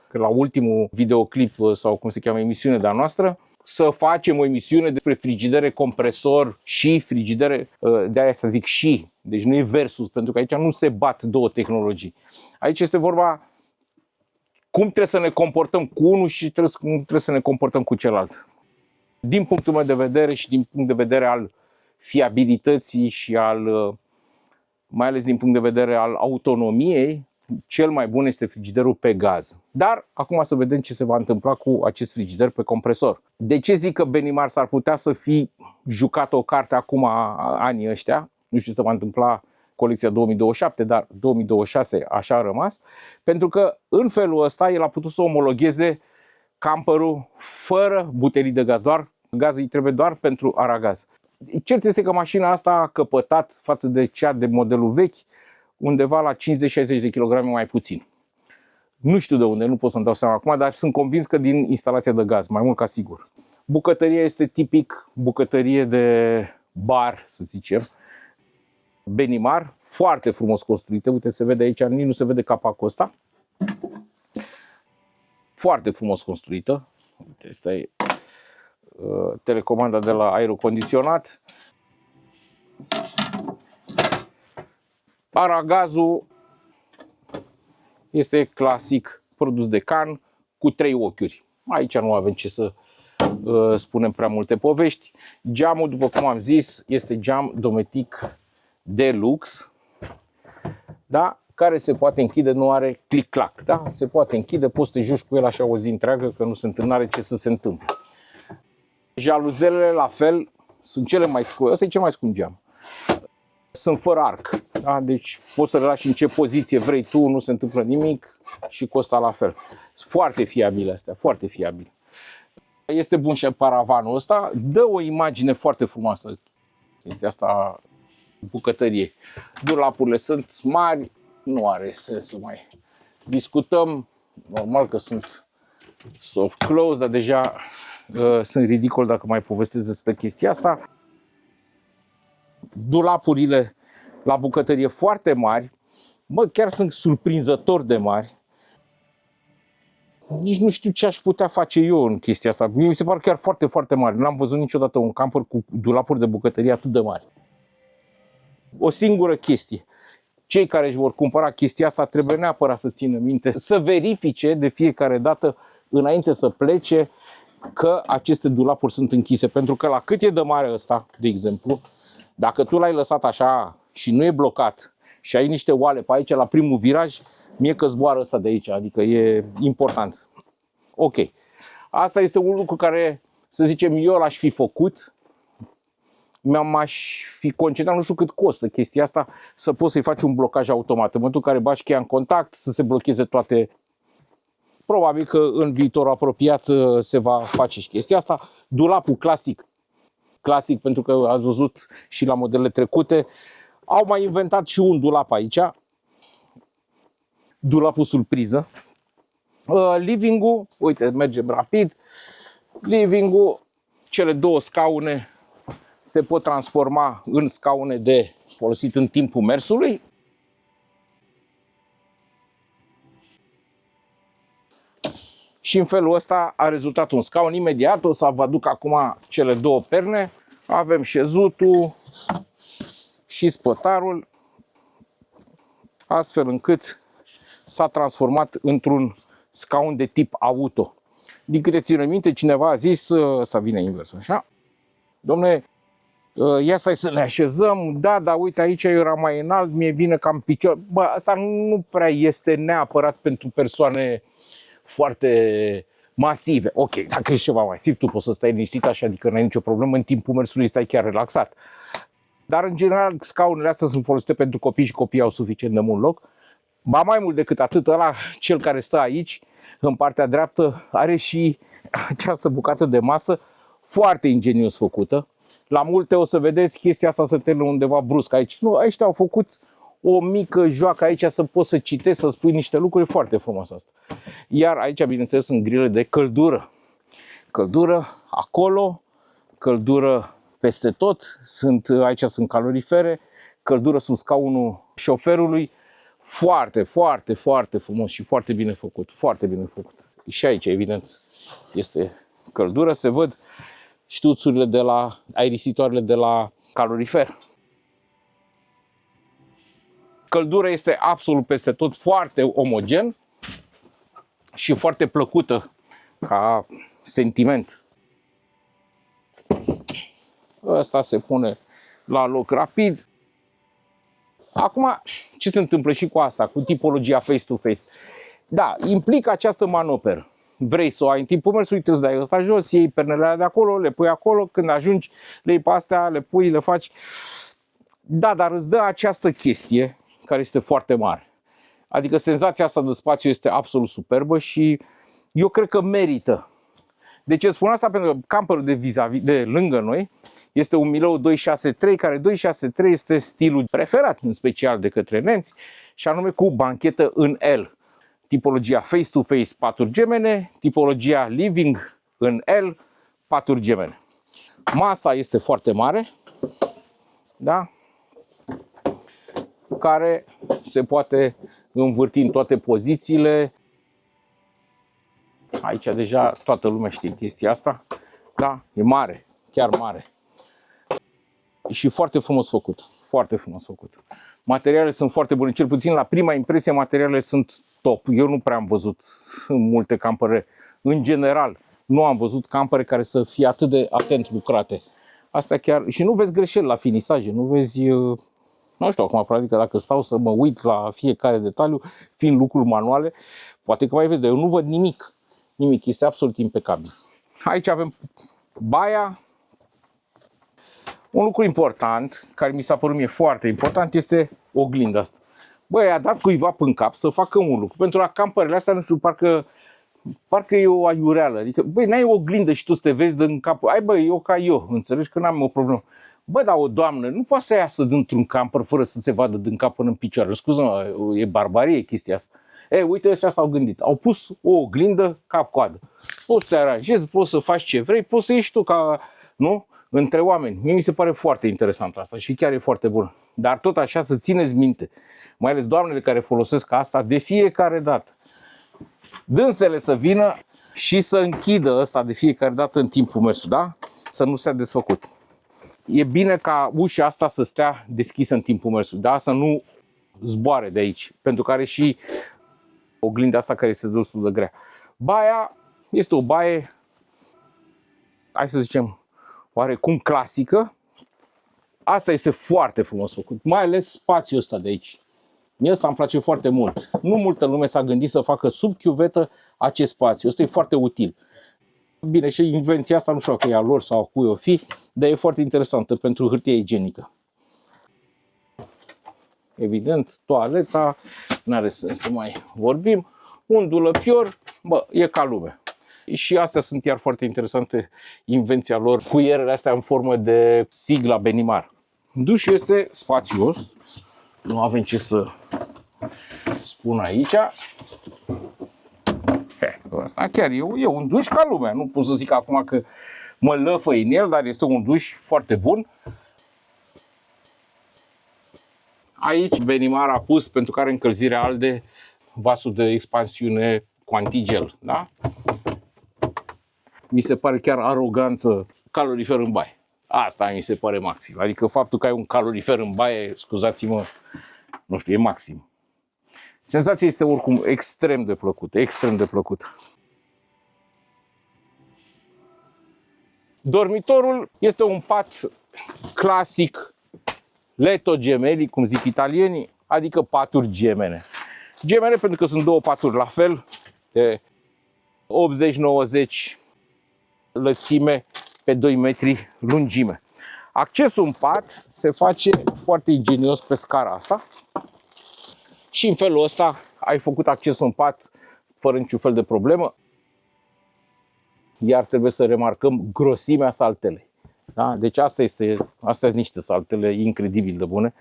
[SPEAKER 1] la ultimul videoclip sau cum se cheamă emisiune de-a noastră, să facem o emisiune despre frigidere compresor și frigidere, de-aia să zic și, deci nu e versus, pentru că aici nu se bat două tehnologii. Aici este vorba cum trebuie să ne comportăm cu unul și cum trebuie să ne comportăm cu celălalt. Din punctul meu de vedere și din punct de vedere al fiabilității și mai ales din punct de vedere al autonomiei, cel mai bun este frigiderul pe gaz. Dar acum să vedem ce se va întâmpla cu acest frigider pe compresor. De ce zic că Benimar s-ar putea să fi jucat o carte acum anii ăștia? Nu știu ce se va întâmpla colecția 2027, dar 2026 așa a rămas. Pentru că în felul ăsta el a putut să omologheze camperul fără butelii de gaz. Gazul îi trebuie doar pentru aragaz. Cert este că mașina asta a căpătat față de cea de modelul vechi undeva la 50-60 de kg mai puțin. Nu știu de unde, nu pot să-mi dau seama acum, dar sunt convins că din instalația de gaz, mai mult ca sigur. Bucătăria este tipic bucătărie de bar, să zicem. Benimar, foarte frumos construită. Uite, se vede aici, nici nu se vede capacul ăsta. Foarte frumos construită. Uite, asta e telecomanda de la aerul condiționat. Aragazul este clasic, produs de Can, cu 3 ochiuri. Aici nu avem ce să spunem prea multe povești. Geamul, după cum am zis, este geam Dometic Deluxe, da? Care se poate închide, nu are click-clack. Da? Se poate închide, poți să te joci cu el așa o zi întreagă, că nu are ce să se întâmple. Jaluzelele, la fel, sunt cele mai scumpe. Ăsta e cel mai scump geam. Sunt fără arc. Da? Deci poți să le lași în ce poziție vrei tu, nu se întâmplă nimic și costă la fel. Sunt foarte fiabile astea, foarte fiabile. Este bun și paravanul ăsta, dă o imagine foarte frumoasă. Chestia asta bucătăriei. Dulapurile sunt mari, nu are sens să mai discutăm. Normal că sunt soft close, dar deja sunt ridicol dacă mai povestesc despre chestia asta. Dulapurile la bucătărie foarte mari, chiar sunt surprinzător de mari. Nici nu știu ce aș putea face eu în chestia asta. Mie mi se pare chiar foarte, foarte mari. Nu am văzut niciodată un camper cu dulapuri de bucătărie atât de mari. O singură chestie. cei care își vor cumpăra chestia asta trebuie neapărat să țină minte, să verifice de fiecare dată înainte să plece că aceste dulapuri sunt închise. Pentru că la cât e de mare ăsta, de exemplu, dacă tu l-ai lăsat așa și nu e blocat și ai niște oale pe aici la primul viraj, mie că zboară ăsta de aici, adică e important. Ok. Asta este un lucru care, să zicem, eu l-aș fi făcut. M-aș fi concentrat, nu știu cât costă chestia asta, să poți să-i faci un blocaj automat. În momentul în care bagi cheia în contact, să se blocheze toate. Probabil că în viitorul apropiat se va face și chestia asta. Dulapul clasic. Clasic pentru că ați văzut și la modelele trecute. Au mai inventat și un dulap aici. Dulapul surpriză. Living-ul, uite, mergem rapid. Living-ul, cele două scaune se pot transforma în scaune de folosit în timpul mersului. Și în felul ăsta a rezultat un scaun imediat. O să vă aduc acum cele două perne. Avem șezutul și spătarul, astfel încât s-a transformat într-un scaun de tip auto. Din câte țin minte, cineva a zis, să vină invers, așa. Dom'le, ia stai să ne așezăm, da, dar uite, aici era mai înalt, mie vine cam picior. Bă, asta nu prea este neapărat pentru persoane foarte masive. Ok, dacă ești ceva masiv, tu poți să stai liniștit așa, adică nu ai nicio problemă, în timpul mersului stai chiar relaxat. Dar, în general, scaunele astea sunt folosite pentru copii și copiii au suficient de mult loc. Ba mai mult decât atât, ăla, cel care stă aici, în partea dreaptă, are și această bucată de masă foarte ingenios făcută. La multe o să vedeți chestia asta să termină undeva brusc aici. Nu, ăștia au făcut o mică joacă aici să poți să citești, să spui niște lucruri, foarte frumos asta. Iar aici, bineînțeles, sunt grile de căldură. Căldură acolo, căldură peste tot, aici sunt calorifere, căldură sub scaunul șoferului. Foarte, foarte, foarte frumos și foarte bine făcut. Foarte bine făcut. Și aici, evident, este căldură. Se văd ștuțurile de la aerisitoarele de la calorifer. Căldura este absolut peste tot, foarte omogen și foarte plăcută ca sentiment. Ăsta se pune la loc rapid. Acum, ce se întâmplă și cu asta, cu tipologia face-to-face? Da, implică această manoperă. Vrei să o ai în timpul mersului, trebuie să dai ăsta jos, iei pernele de acolo, le pui acolo, când ajungi, le iei pe astea, le pui, le faci. Da, dar îți dă această chestie care este foarte mare. Adică senzația asta de spațiu este absolut superbă și eu cred că merită. De ce spun asta? Pentru că camperul de lângă noi este un Mileu 263, care 263 este stilul preferat, în special de către nemți, și anume cu banchetă în L. Tipologia face-to-face, paturi gemene, tipologia living în L, paturi gemene. Masa este foarte mare, da? Care se poate învârti în toate pozițiile. Aici deja toată lumea știe chestia asta. Da? E mare, chiar mare. Și foarte frumos făcut. Foarte frumos făcut. Materialele sunt foarte bune. Cel puțin la prima impresie materialele sunt top. Eu nu prea am văzut în multe campere. În general, nu am văzut campere care să fie atât de atent lucrate. Asta chiar... Și nu vezi greșeli la finisaje. Nu vezi... Nu știu acum, adică dacă stau să mă uit la fiecare detaliu, fiind lucruri manuale, poate că mai vezi, dar eu nu văd nimic. Nimic, este absolut impecabil. Aici avem baia. Un lucru important, care mi s-a părut mie foarte important, este oglinda asta. Băi, a dat cuiva în cap să facă un lucru. Pentru la camperele astea, nu știu, parcă e o aiureală. Adică, băi, n-ai o oglindă și tu să te vezi din cap. Ai, băi, eu ca eu, înțelegi că n-am o problemă. Bă, dar o doamnă nu poate să iasă dintr-un camper fără să se vadă din cap până în picioare. Scuză-mă, e barbarie chestia asta. Uite, ăștia s-au gândit. Au pus o oglindă cap-coadă. Poți să te aranjezi, poți să faci ce vrei, poți să ieși tu ca, nu? Între oameni. Mie mi se pare foarte interesant asta și chiar e foarte bun. Dar tot așa să țineți minte, mai ales doamnele care folosesc asta de fiecare dată. Dânsele să vină și să închidă ăsta de fiecare dată în timpul mersului, da? Să nu stea desfăcut. E bine ca ușa asta să stea deschisă în timpul mersului, da? Să nu zboare de aici, pentru că are și oglinda asta care este destul de grea. Baia este o baie, hai să zicem, oarecum clasică. Asta este foarte frumos făcut, mai ales spațiul ăsta de aici. Mie ăsta îmi place foarte mult. Nu multă lume s-a gândit să facă sub chiuvetă acest spațiu. Ăsta e foarte util. Bine, și invenția asta nu știu că e a lor sau a cui o fi, dar e foarte interesantă pentru hârtie igienică. Evident, toaleta, n-are sens să mai vorbim. Un dulăpior, bă, e ca lume. Și astea sunt iar foarte interesante, invenția lor, cuierele astea în formă de sigla Benimar. Dușul este spațios, nu avem ce să spun aici. Asta chiar e un duș ca lumea, nu pot să zic acum că mă lăfăi în el, dar este un duș foarte bun. Aici Benimar a pus, pentru că are încălzire ALDE, vasul de expansiune cu antigel, da? Mi se pare chiar aroganță, calorifer în baie. Asta mi se pare maxim. Adică faptul că ai un calorifer în baie, scuzați-mă, nu știu, e maxim. Senzația este oricum extrem de plăcută, extrem de plăcută. Dormitorul este un pat clasic, letto gemeli, cum zic italienii, adică paturi gemene. Gemene pentru că sunt două paturi la fel, de 80-90 lățime pe 2 metri lungime. Accesul în pat se face foarte ingenios pe scara asta și în felul ăsta ai făcut accesul în pat fără niciun fel de problemă. Iar trebuie să remarcăm grosimea saltelei. Da? Deci astea sunt niște saltele incredibil de bune.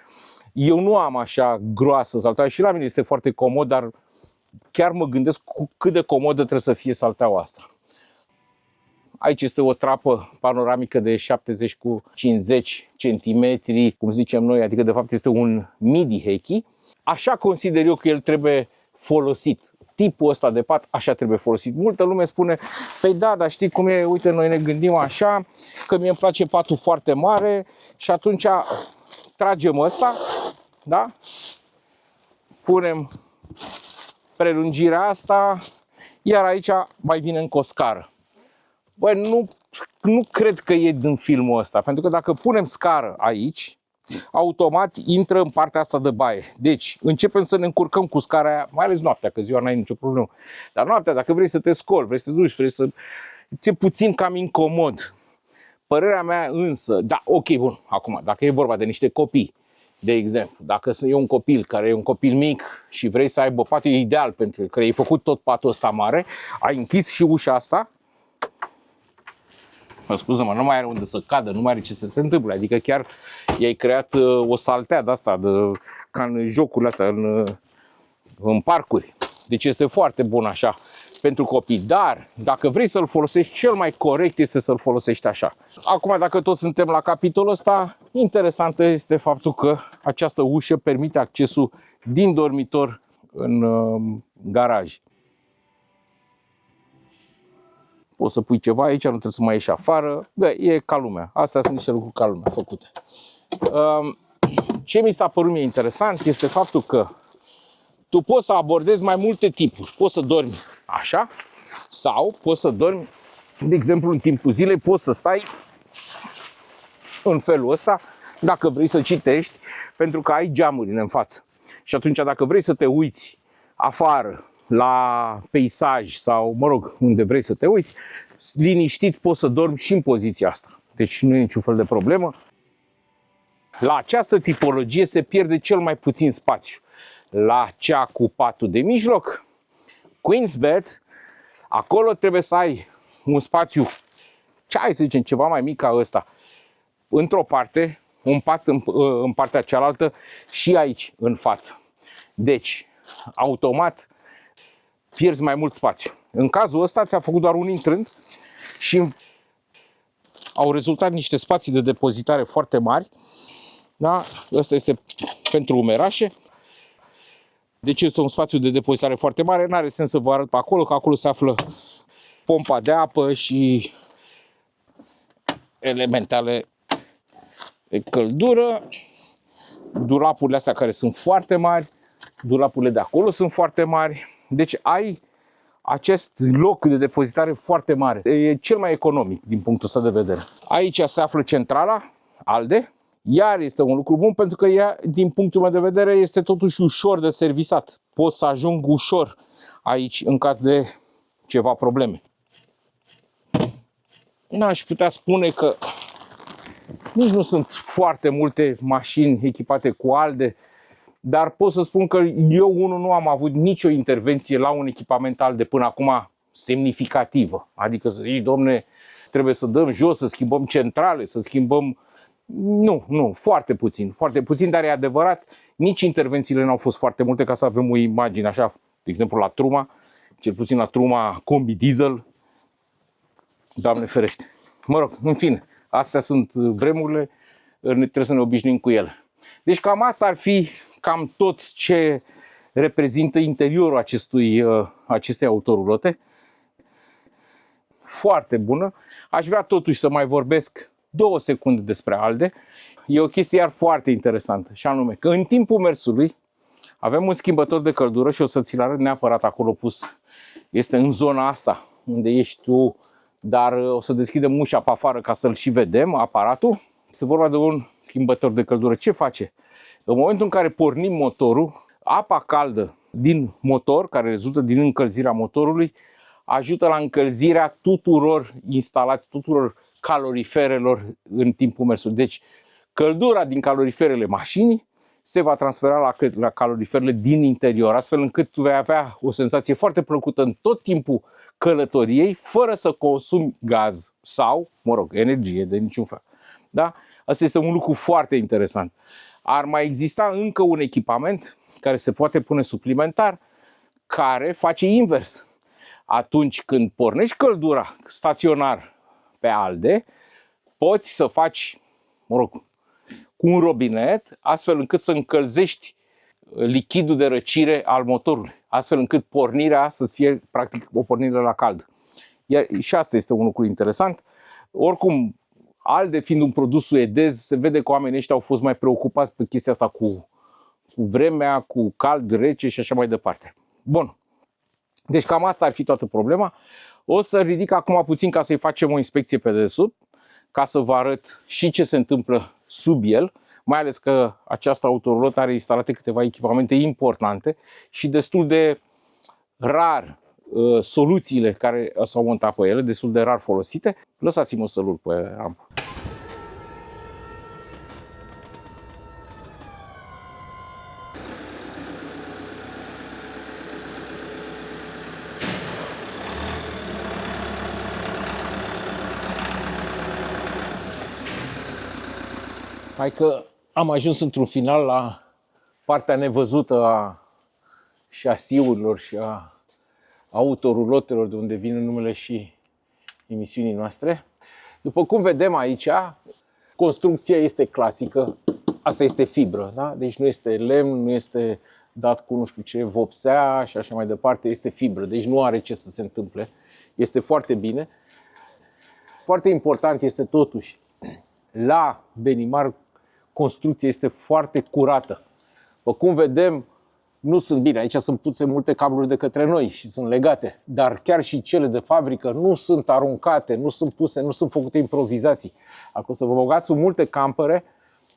[SPEAKER 1] Eu nu am așa groasă saltea și la mine este foarte comod, dar chiar mă gândesc cu cât de comodă trebuie să fie salteaua asta. Aici este o trapă panoramică de 70 cu 50 cm, cum zicem noi, adică de fapt este un midi heki. Așa consider eu că el trebuie folosit. Tipul ăsta de pat așa trebuie folosit. Multă lume spune, păi da, dar știi cum e, uite, noi ne gândim așa, că mie îmi place patul foarte mare și atunci tragem ăsta, da? Punem prelungirea asta, iar aici mai vine încă o scară. Băi, nu cred că e din filmul ăsta, pentru că dacă punem scară aici, automat intră în partea asta de baie. Deci, începem să ne încurcăm cu scara aia, mai ales noaptea, că ziua n-ai nicio problemă. Dar noaptea, dacă vrei să te scoli, vrei să te duci, vrei să... ți-e puțin cam incomod. Părerea mea însă, da, ok, bun, acum, dacă e vorba de niște copii, de exemplu, dacă e un copil care e un copil mic și vrei să aibă patul, e ideal pentru el, că ai făcut tot patul ăsta mare, ai închis și ușa asta, scuză-mă, nu mai are unde să cadă, nu mai are ce să se întâmple, adică chiar i-ai creat o saltea de asta, ca în jocurile astea, în parcuri. Deci este foarte bun așa pentru copii, dar dacă vrei să-l folosești, cel mai corect este să-l folosești așa. Acum, dacă tot suntem la capitolul ăsta, interesant este faptul că această ușă permite accesul din dormitor în garaj. Poți să pui ceva aici, nu trebuie să mai ieși afară. Bă, e ca lumea. Astea sunt niște lucruri ca lumea făcute. Ce mi s-a părut mie interesant este faptul că tu poți să abordezi mai multe tipuri. Poți să dormi așa sau poți să dormi, de exemplu, în timpul zilei poți să stai în felul ăsta dacă vrei să citești, pentru că ai geamurile în față. Și atunci dacă vrei să te uiți afară la peisaj sau, mă rog, unde vrei să te uiți, liniștit poți să dormi și în poziția asta. Deci nu e niciun fel de problemă. La această tipologie se pierde cel mai puțin spațiu. La cea cu patul de mijloc, Queen's Bed, acolo trebuie să ai un spațiu, hai să zicem, ceva mai mic ca ăsta, într-o parte, un pat în partea cealaltă și aici, în față. Deci, automat, pierzi mai mult spațiu. În cazul ăsta ți-a făcut doar un intrând și au rezultat niște spații de depozitare foarte mari. Da? Ăsta este pentru umerașe. Deci este un spațiu de depozitare foarte mare. Nu are sens să vă arăt pe acolo, că acolo se află pompa de apă și elementele de căldură. dulapurile astea care sunt foarte mari, dulapurile de acolo sunt foarte mari. Deci ai acest loc de depozitare foarte mare. E cel mai economic din punctul ăsta de vedere. Aici se află centrala ALDE. Iar este un lucru bun pentru că ea, din punctul meu de vedere, este totuși ușor de servisat. Pot să ajung ușor aici în caz de ceva probleme. N-aș putea spune că nici nu sunt foarte multe mașini echipate cu ALDE, dar pot să spun că eu unul nu am avut nicio intervenție la un echipament ALDE până acum semnificativă. Adică să zici, domne, trebuie să dăm jos, să schimbăm centrale, să schimbăm... Nu, foarte puțin, dar e adevărat, nici intervențiile nu au fost foarte multe, ca să avem o imagine așa, de exemplu la Truma, cel puțin la Truma Combi Diesel, Doamne ferește. Mă rog, în fine, astea sunt vremurile, trebuie să ne obișnuim cu ele. Deci cam asta ar fi cam tot ce reprezintă interiorul acestei autorulote. Foarte bună. Aș vrea totuși să mai vorbesc 2 secunde despre ALDE. E o chestie iar foarte interesantă, și anume că în timpul mersului avem un schimbător de căldură și o să ți-l arăt neapărat acolo pus. Este în zona asta unde ești tu, dar o să deschidem ușa pe afară ca să-l și vedem, aparatul. Este vorba de un schimbător de căldură. Ce face? În momentul în care pornim motorul, apa caldă din motor, care rezultă din încălzirea motorului, ajută la încălzirea tuturor instalații, tuturor caloriferelor în timpul mersului. Deci, căldura din caloriferele mașinii se va transfera la caloriferele din interior, astfel încât tu vei avea o senzație foarte plăcută în tot timpul călătoriei, fără să consumi gaz sau, mă rog, energie de niciun fel. Da? Asta este un lucru foarte interesant. Ar mai exista încă un echipament care se poate pune suplimentar, care face invers. Atunci când pornești căldura staționar pe ALDE, poți să faci, mă rog, cu un robinet, astfel încât să încălzești lichidul de răcire al motorului, astfel încât pornirea să fie practic o pornire la cald. Iar și asta este un lucru interesant. Oricum, ALDE fiind un produs suedez, se vede că oamenii ăștia au fost mai preocupați pe chestia asta cu vremea, cu cald, rece și așa mai departe. Bun. Deci cam asta ar fi toată problema. O să ridic acum puțin ca să-i facem o inspecție pe dedesubt, ca să vă arăt și ce se întâmplă sub el, mai ales că această autorulotă are instalate câteva echipamente importante și destul de rar soluțiile care s-au montat pe ele, destul de rar folosite. Lăsați-mă să-l urc pe rampă. Hai că am ajuns într-un final la partea nevăzută a șasiurilor și a autorulotelor, de unde vine numele și emisiunii noastre. După cum vedem aici, construcția este clasică. Asta este fibră, da? Deci nu este lemn, nu este dat cu nu știu ce vopsea și așa mai departe, este fibră. Deci nu are ce să se întâmple. Este foarte bine. Foarte important este totuși, la Benimar, construcția este foarte curată. După cum vedem, nu sunt bine. Aici sunt puse multe cabluri de către noi și sunt legate. Dar chiar și cele de fabrică nu sunt aruncate, nu sunt puse, nu sunt făcute improvizații. Acum să vă băgați în multe campere,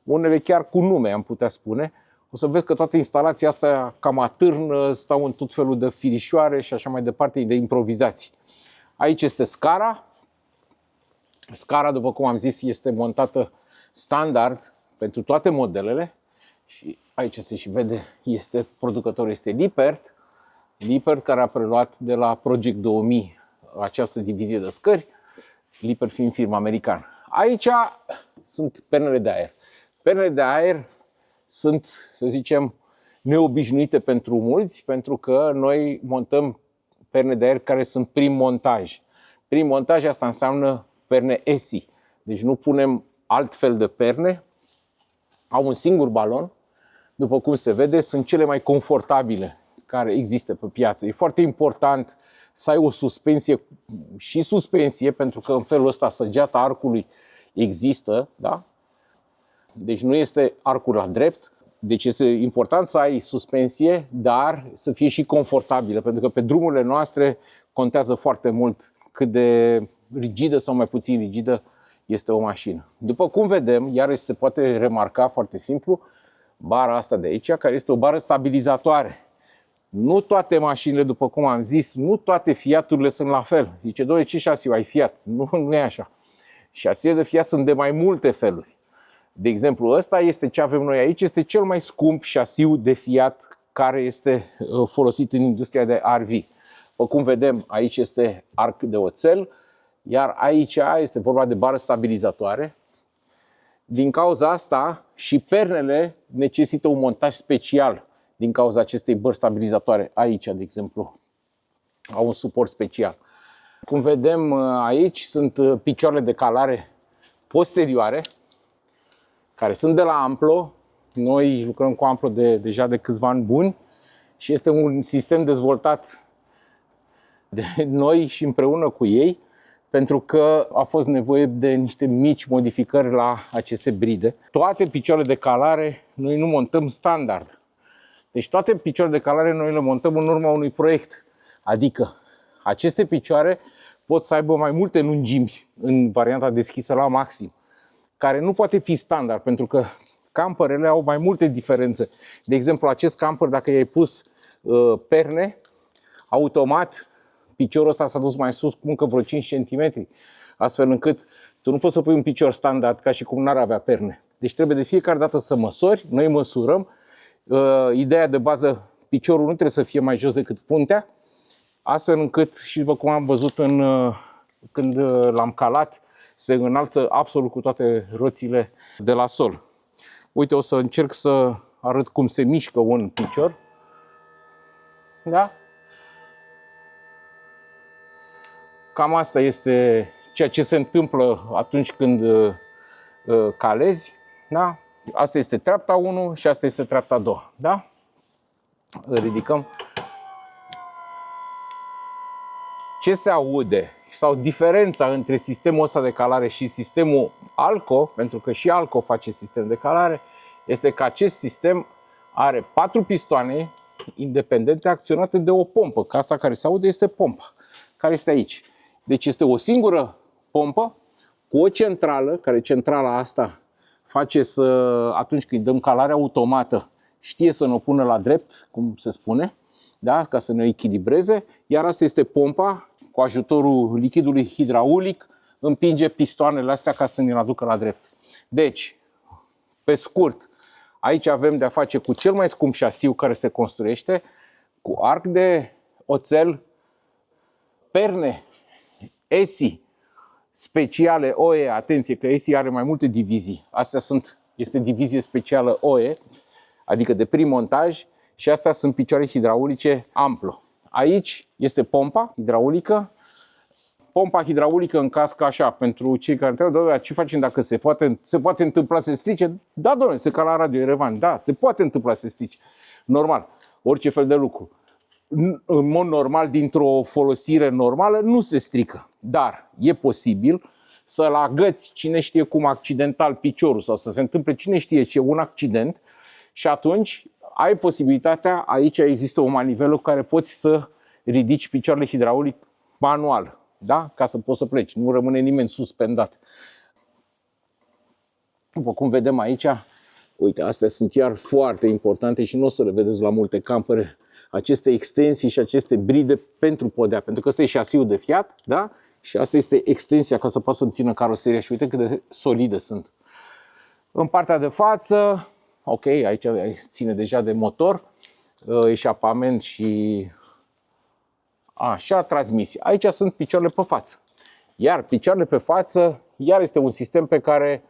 [SPEAKER 1] unele chiar cu nume, am putea spune. O să vezi că toată instalația asta cam atârnă, stau în tot felul de firișoare și așa mai departe, de improvizații. Aici este scara. Scara, după cum am zis, este montată standard pentru toate modelele. Și aici se și vede, producătorul este Lippert, care a preluat de la Project 2000 această divizie de scări, Lippert fiind firma americană. Aici sunt pernele de aer. Pernele de aer sunt, să zicem, neobișnuite pentru mulți, pentru că noi montăm perne de aer care sunt prim montaj. Prim montaj asta înseamnă perne ESI. Deci nu punem alt fel de perne, au un singur balon. După cum se vede, sunt cele mai confortabile care există pe piață. E foarte important să ai o suspensie, pentru că în felul ăsta săgeata arcului există, da? Deci nu este arcul la drept. Deci este important să ai suspensie, dar să fie și confortabilă, pentru că pe drumurile noastre contează foarte mult cât de rigidă sau mai puțin rigidă este o mașină. După cum vedem, iarăși se poate remarca foarte simplu, bara asta de aici, care este o bară stabilizatoare. Nu toate mașinile, după cum am zis, nu toate Fiaturile sunt la fel. Zice, doamne, ce șasiu ai Fiat? Nu e așa. Șasiile de Fiat sunt de mai multe feluri. De exemplu, ăsta este ce avem noi aici, este cel mai scump șasiu de Fiat care este folosit în industria de RV. După cum vedem, aici este arc de oțel, iar aici este vorba de bară stabilizatoare. Din cauza asta și pernele necesită un montaj special din cauza acestei bări stabilizatoare. Aici, de exemplu, au un suport special. Cum vedem aici, sunt picioarele de calare posterioare, care sunt de la Amplo. Noi lucrăm cu Amplo deja de câțiva ani buni și este un sistem dezvoltat de noi și împreună cu ei, pentru că a fost nevoie de niște mici modificări la aceste bride. Toate picioarele de calare noi nu montăm standard. Deci toate picioarele de calare noi le montăm în urma unui proiect. Adică aceste picioare pot să aibă mai multe lungimi în varianta deschisă la maxim, care nu poate fi standard, pentru că camperele au mai multe diferențe. De exemplu, acest camper, dacă i-ai pus perne, automat piciorul ăsta s-a dus mai sus cu încă vreo 5 cm, astfel încât tu nu poți să pui un picior standard ca și cum n-ar avea perne. Deci trebuie de fiecare dată să măsori, noi măsurăm. Ideea de bază, piciorul nu trebuie să fie mai jos decât puntea, astfel încât, și după cum am văzut când l-am calat, se înalță absolut cu toate roțile de la sol. Uite, o să încerc să arăt cum se mișcă un picior. Da? Cam asta este ceea ce se întâmplă atunci când calezi. Da? Asta este treapta 1 și asta este treapta 2. Da? Îl ridicăm. Ce se aude sau diferența între sistemul ăsta de calare și sistemul Alco, pentru că și Alco face sistem de calare, este că acest sistem are 4 pistoane independente acționate de o pompă, că asta care se aude este pompa, care este aici. Deci este o singură pompă cu o centrală, care centrala asta face să, atunci când dăm calare automată, știe să ne o pună la drept, cum se spune, da? Ca să ne echilibreze, iar asta este pompa, cu ajutorul lichidului hidraulic, împinge pistoanele astea ca să ne aducă la drept. Deci, pe scurt, aici avem de-a face cu cel mai scump șasiu care se construiește, cu arc de oțel, perne ESI speciale OE, atenție că ESI are mai multe divizii. Astea este divizie specială OE, adică de prim montaj, și astea sunt picioare hidraulice Amplo. Aici este pompa hidraulică. Pompa hidraulică în caz că așa, pentru cei care întreabă, ce facem dacă se poate întâmpla să se strice? Da, domnule, se ca la Radio Erevan, da, se poate întâmpla să se strice. Normal, orice fel de lucru. În mod normal, dintr-o folosire normală, nu se strică. Dar e posibil să-l agăți cine știe cum accidental piciorul sau să se întâmple cine știe ce, un accident, și atunci ai posibilitatea, aici există o manivelă cu care poți să ridici picioarele hidraulic manual, da? Ca să poți să pleci, nu rămâne nimeni suspendat. După cum vedem aici, uite, astea sunt iar foarte importante și nu o să le vedeți la multe campere, aceste extensii și aceste bride pentru podea, pentru că ăsta e șasiul de Fiat, da? Și asta este extensia ca să poată să-mi țină caroseria și uite cât de solide sunt. În partea de față, ok, aici ține deja de motor, eșapament și așa, transmisie. Aici sunt picioarele pe față. Iar picioarele pe față, iar este un sistem pe care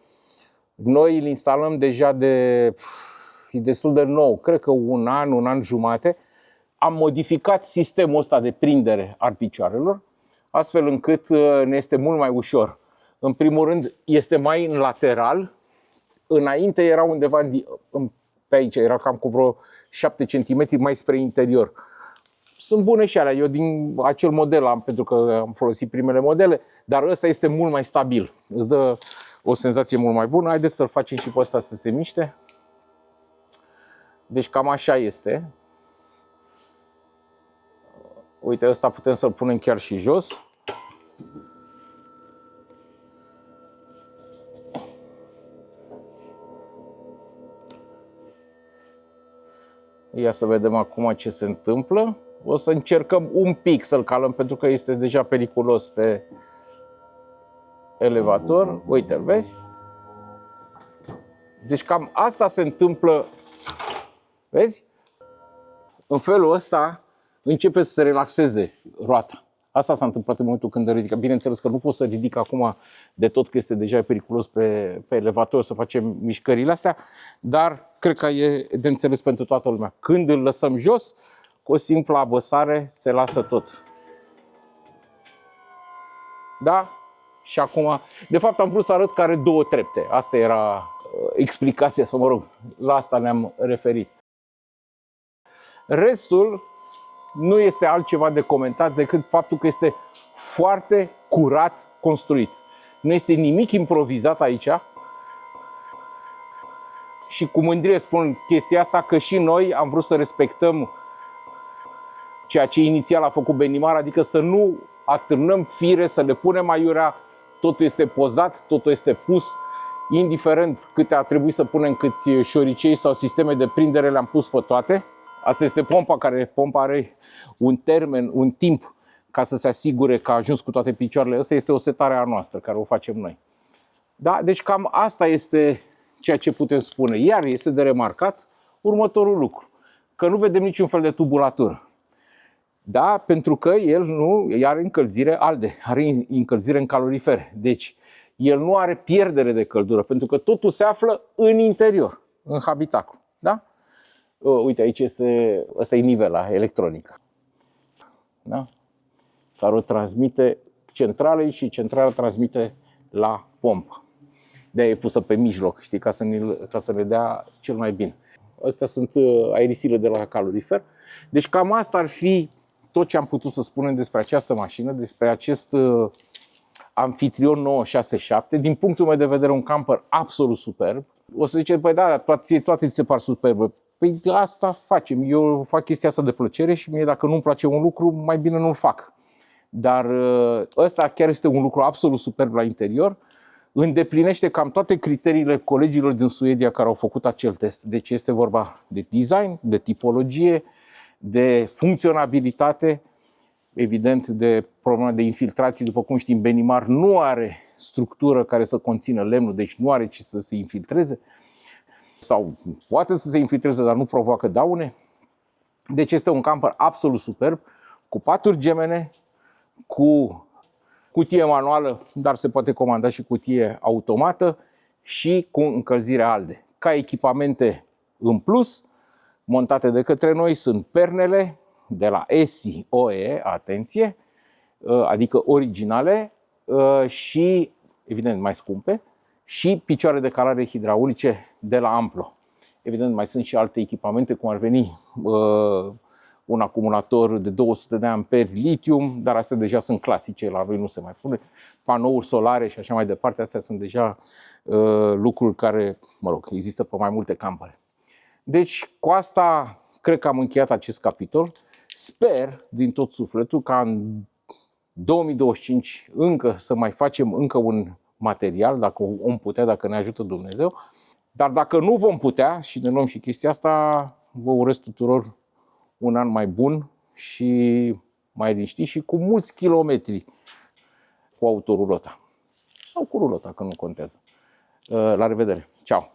[SPEAKER 1] noi îl instalăm deja e destul de nou, cred că un an jumate. Am modificat sistemul ăsta de prindere al picioarelor, astfel încât ne este mult mai ușor. În primul rând, este mai în lateral. Înainte era undeva pe aici, era cam cu vreo 7 cm mai spre interior. Sunt bune și alea, eu din acel model am, pentru că am folosit primele modele, dar ăsta este mult mai stabil. Îți dă o senzație mult mai bună. Haideți să-l facem și pe ăsta să se miște. Deci cam așa este. Uite, ăsta putem să-l punem chiar și jos. Ia să vedem acum ce se întâmplă. O să încercăm un pic să-l calăm pentru că este deja periculos pe elevator. Uite-l, vezi? Deci cam asta se întâmplă, vezi? În felul ăsta începe să se relaxeze roata. Asta s-a întâmplat în momentul când ridică. Bineînțeles că nu pot să ridic acum de tot, că este deja periculos pe elevator să facem mișcările astea, dar cred că e de înțeles pentru toată lumea. Când îl lăsăm jos, cu o simplă apăsare se lasă tot. Da? Și acum, de fapt am vrut să arăt că are două trepte. Asta era explicația, sau mă rog, la asta ne-am referit. Restul nu este altceva de comentat decât faptul că este foarte curat construit. Nu este nimic improvizat aici. Și cu mândrie spun chestia asta, că și noi am vrut să respectăm ceea ce inițial a făcut Benimar, adică să nu atârnăm fire, să le punem aiurea, totul este pozat, totul este pus, indiferent câte a trebuit să punem, câți șoricei sau sisteme de prindere le-am pus pe toate. Asta este pompa are un termen, un timp ca să se asigure că a ajuns cu toate picioarele. Asta este o setare a noastră, care o facem noi. Da? Deci cam asta este ceea ce putem spune. Iar este de remarcat următorul lucru, că nu vedem niciun fel de tubulatură. Da? Pentru că el nu are încălzire ALDE, are încălzire în calorifer. Deci el nu are pierdere de căldură, pentru că totul se află în interior, în habitacul. Da? Uite, aici ăsta e nivela electronică, da? Care o transmite centralei și centrala transmite la pompă. De-aia e pusă pe mijloc, știi, ca să ne dea cel mai bine. Astea sunt aerisile de la calorifer. Deci cam asta ar fi tot ce am putut să spunem despre această mașină, despre acest Amphitryon 967. Din punctul meu de vedere, un camper absolut superb. O să ziceți, păi da, toate ți se par superbe. Păi asta facem. Eu fac chestia asta de plăcere și mie, dacă nu-mi place un lucru, mai bine nu-l fac. Dar ăsta chiar este un lucru absolut superb la interior. Îndeplinește cam toate criteriile colegilor din Suedia care au făcut acel test. Deci este vorba de design, de tipologie, de funcționabilitate, evident de problema de infiltrații. După cum știm, Benimar nu are structură care să conțină lemnul, deci nu are ce să se infiltreze. Sau poate să se infiltreze, dar nu provoacă daune. Deci este un camper absolut superb, cu paturi gemene, cu cutie manuală, dar se poate comanda și cutie automată și cu încălzire ALDE. Ca echipamente în plus, montate de către noi, sunt pernele de la ESI OE, atenție, adică originale și, evident, mai scumpe, și picioare de calare hidraulice de la Amplo. Evident, mai sunt și alte echipamente, cum ar veni un acumulator de 200 de amperi litium, dar astea deja sunt clasice, la noi nu se mai pune. Panouri solare și așa mai departe, astea sunt deja lucruri care, mă rog, există pe mai multe campere. Deci, cu asta, cred că am încheiat acest capitol. Sper, din tot sufletul, ca în 2025 încă să mai facem încă un material, dacă om putea, dacă ne ajută Dumnezeu. Dar dacă nu vom putea și ne luăm și chestia asta, vă urez tuturor un an mai bun și mai liniștit și cu mulți kilometri cu autorulota. Sau cu rulota, că nu contează. La revedere! Ceau!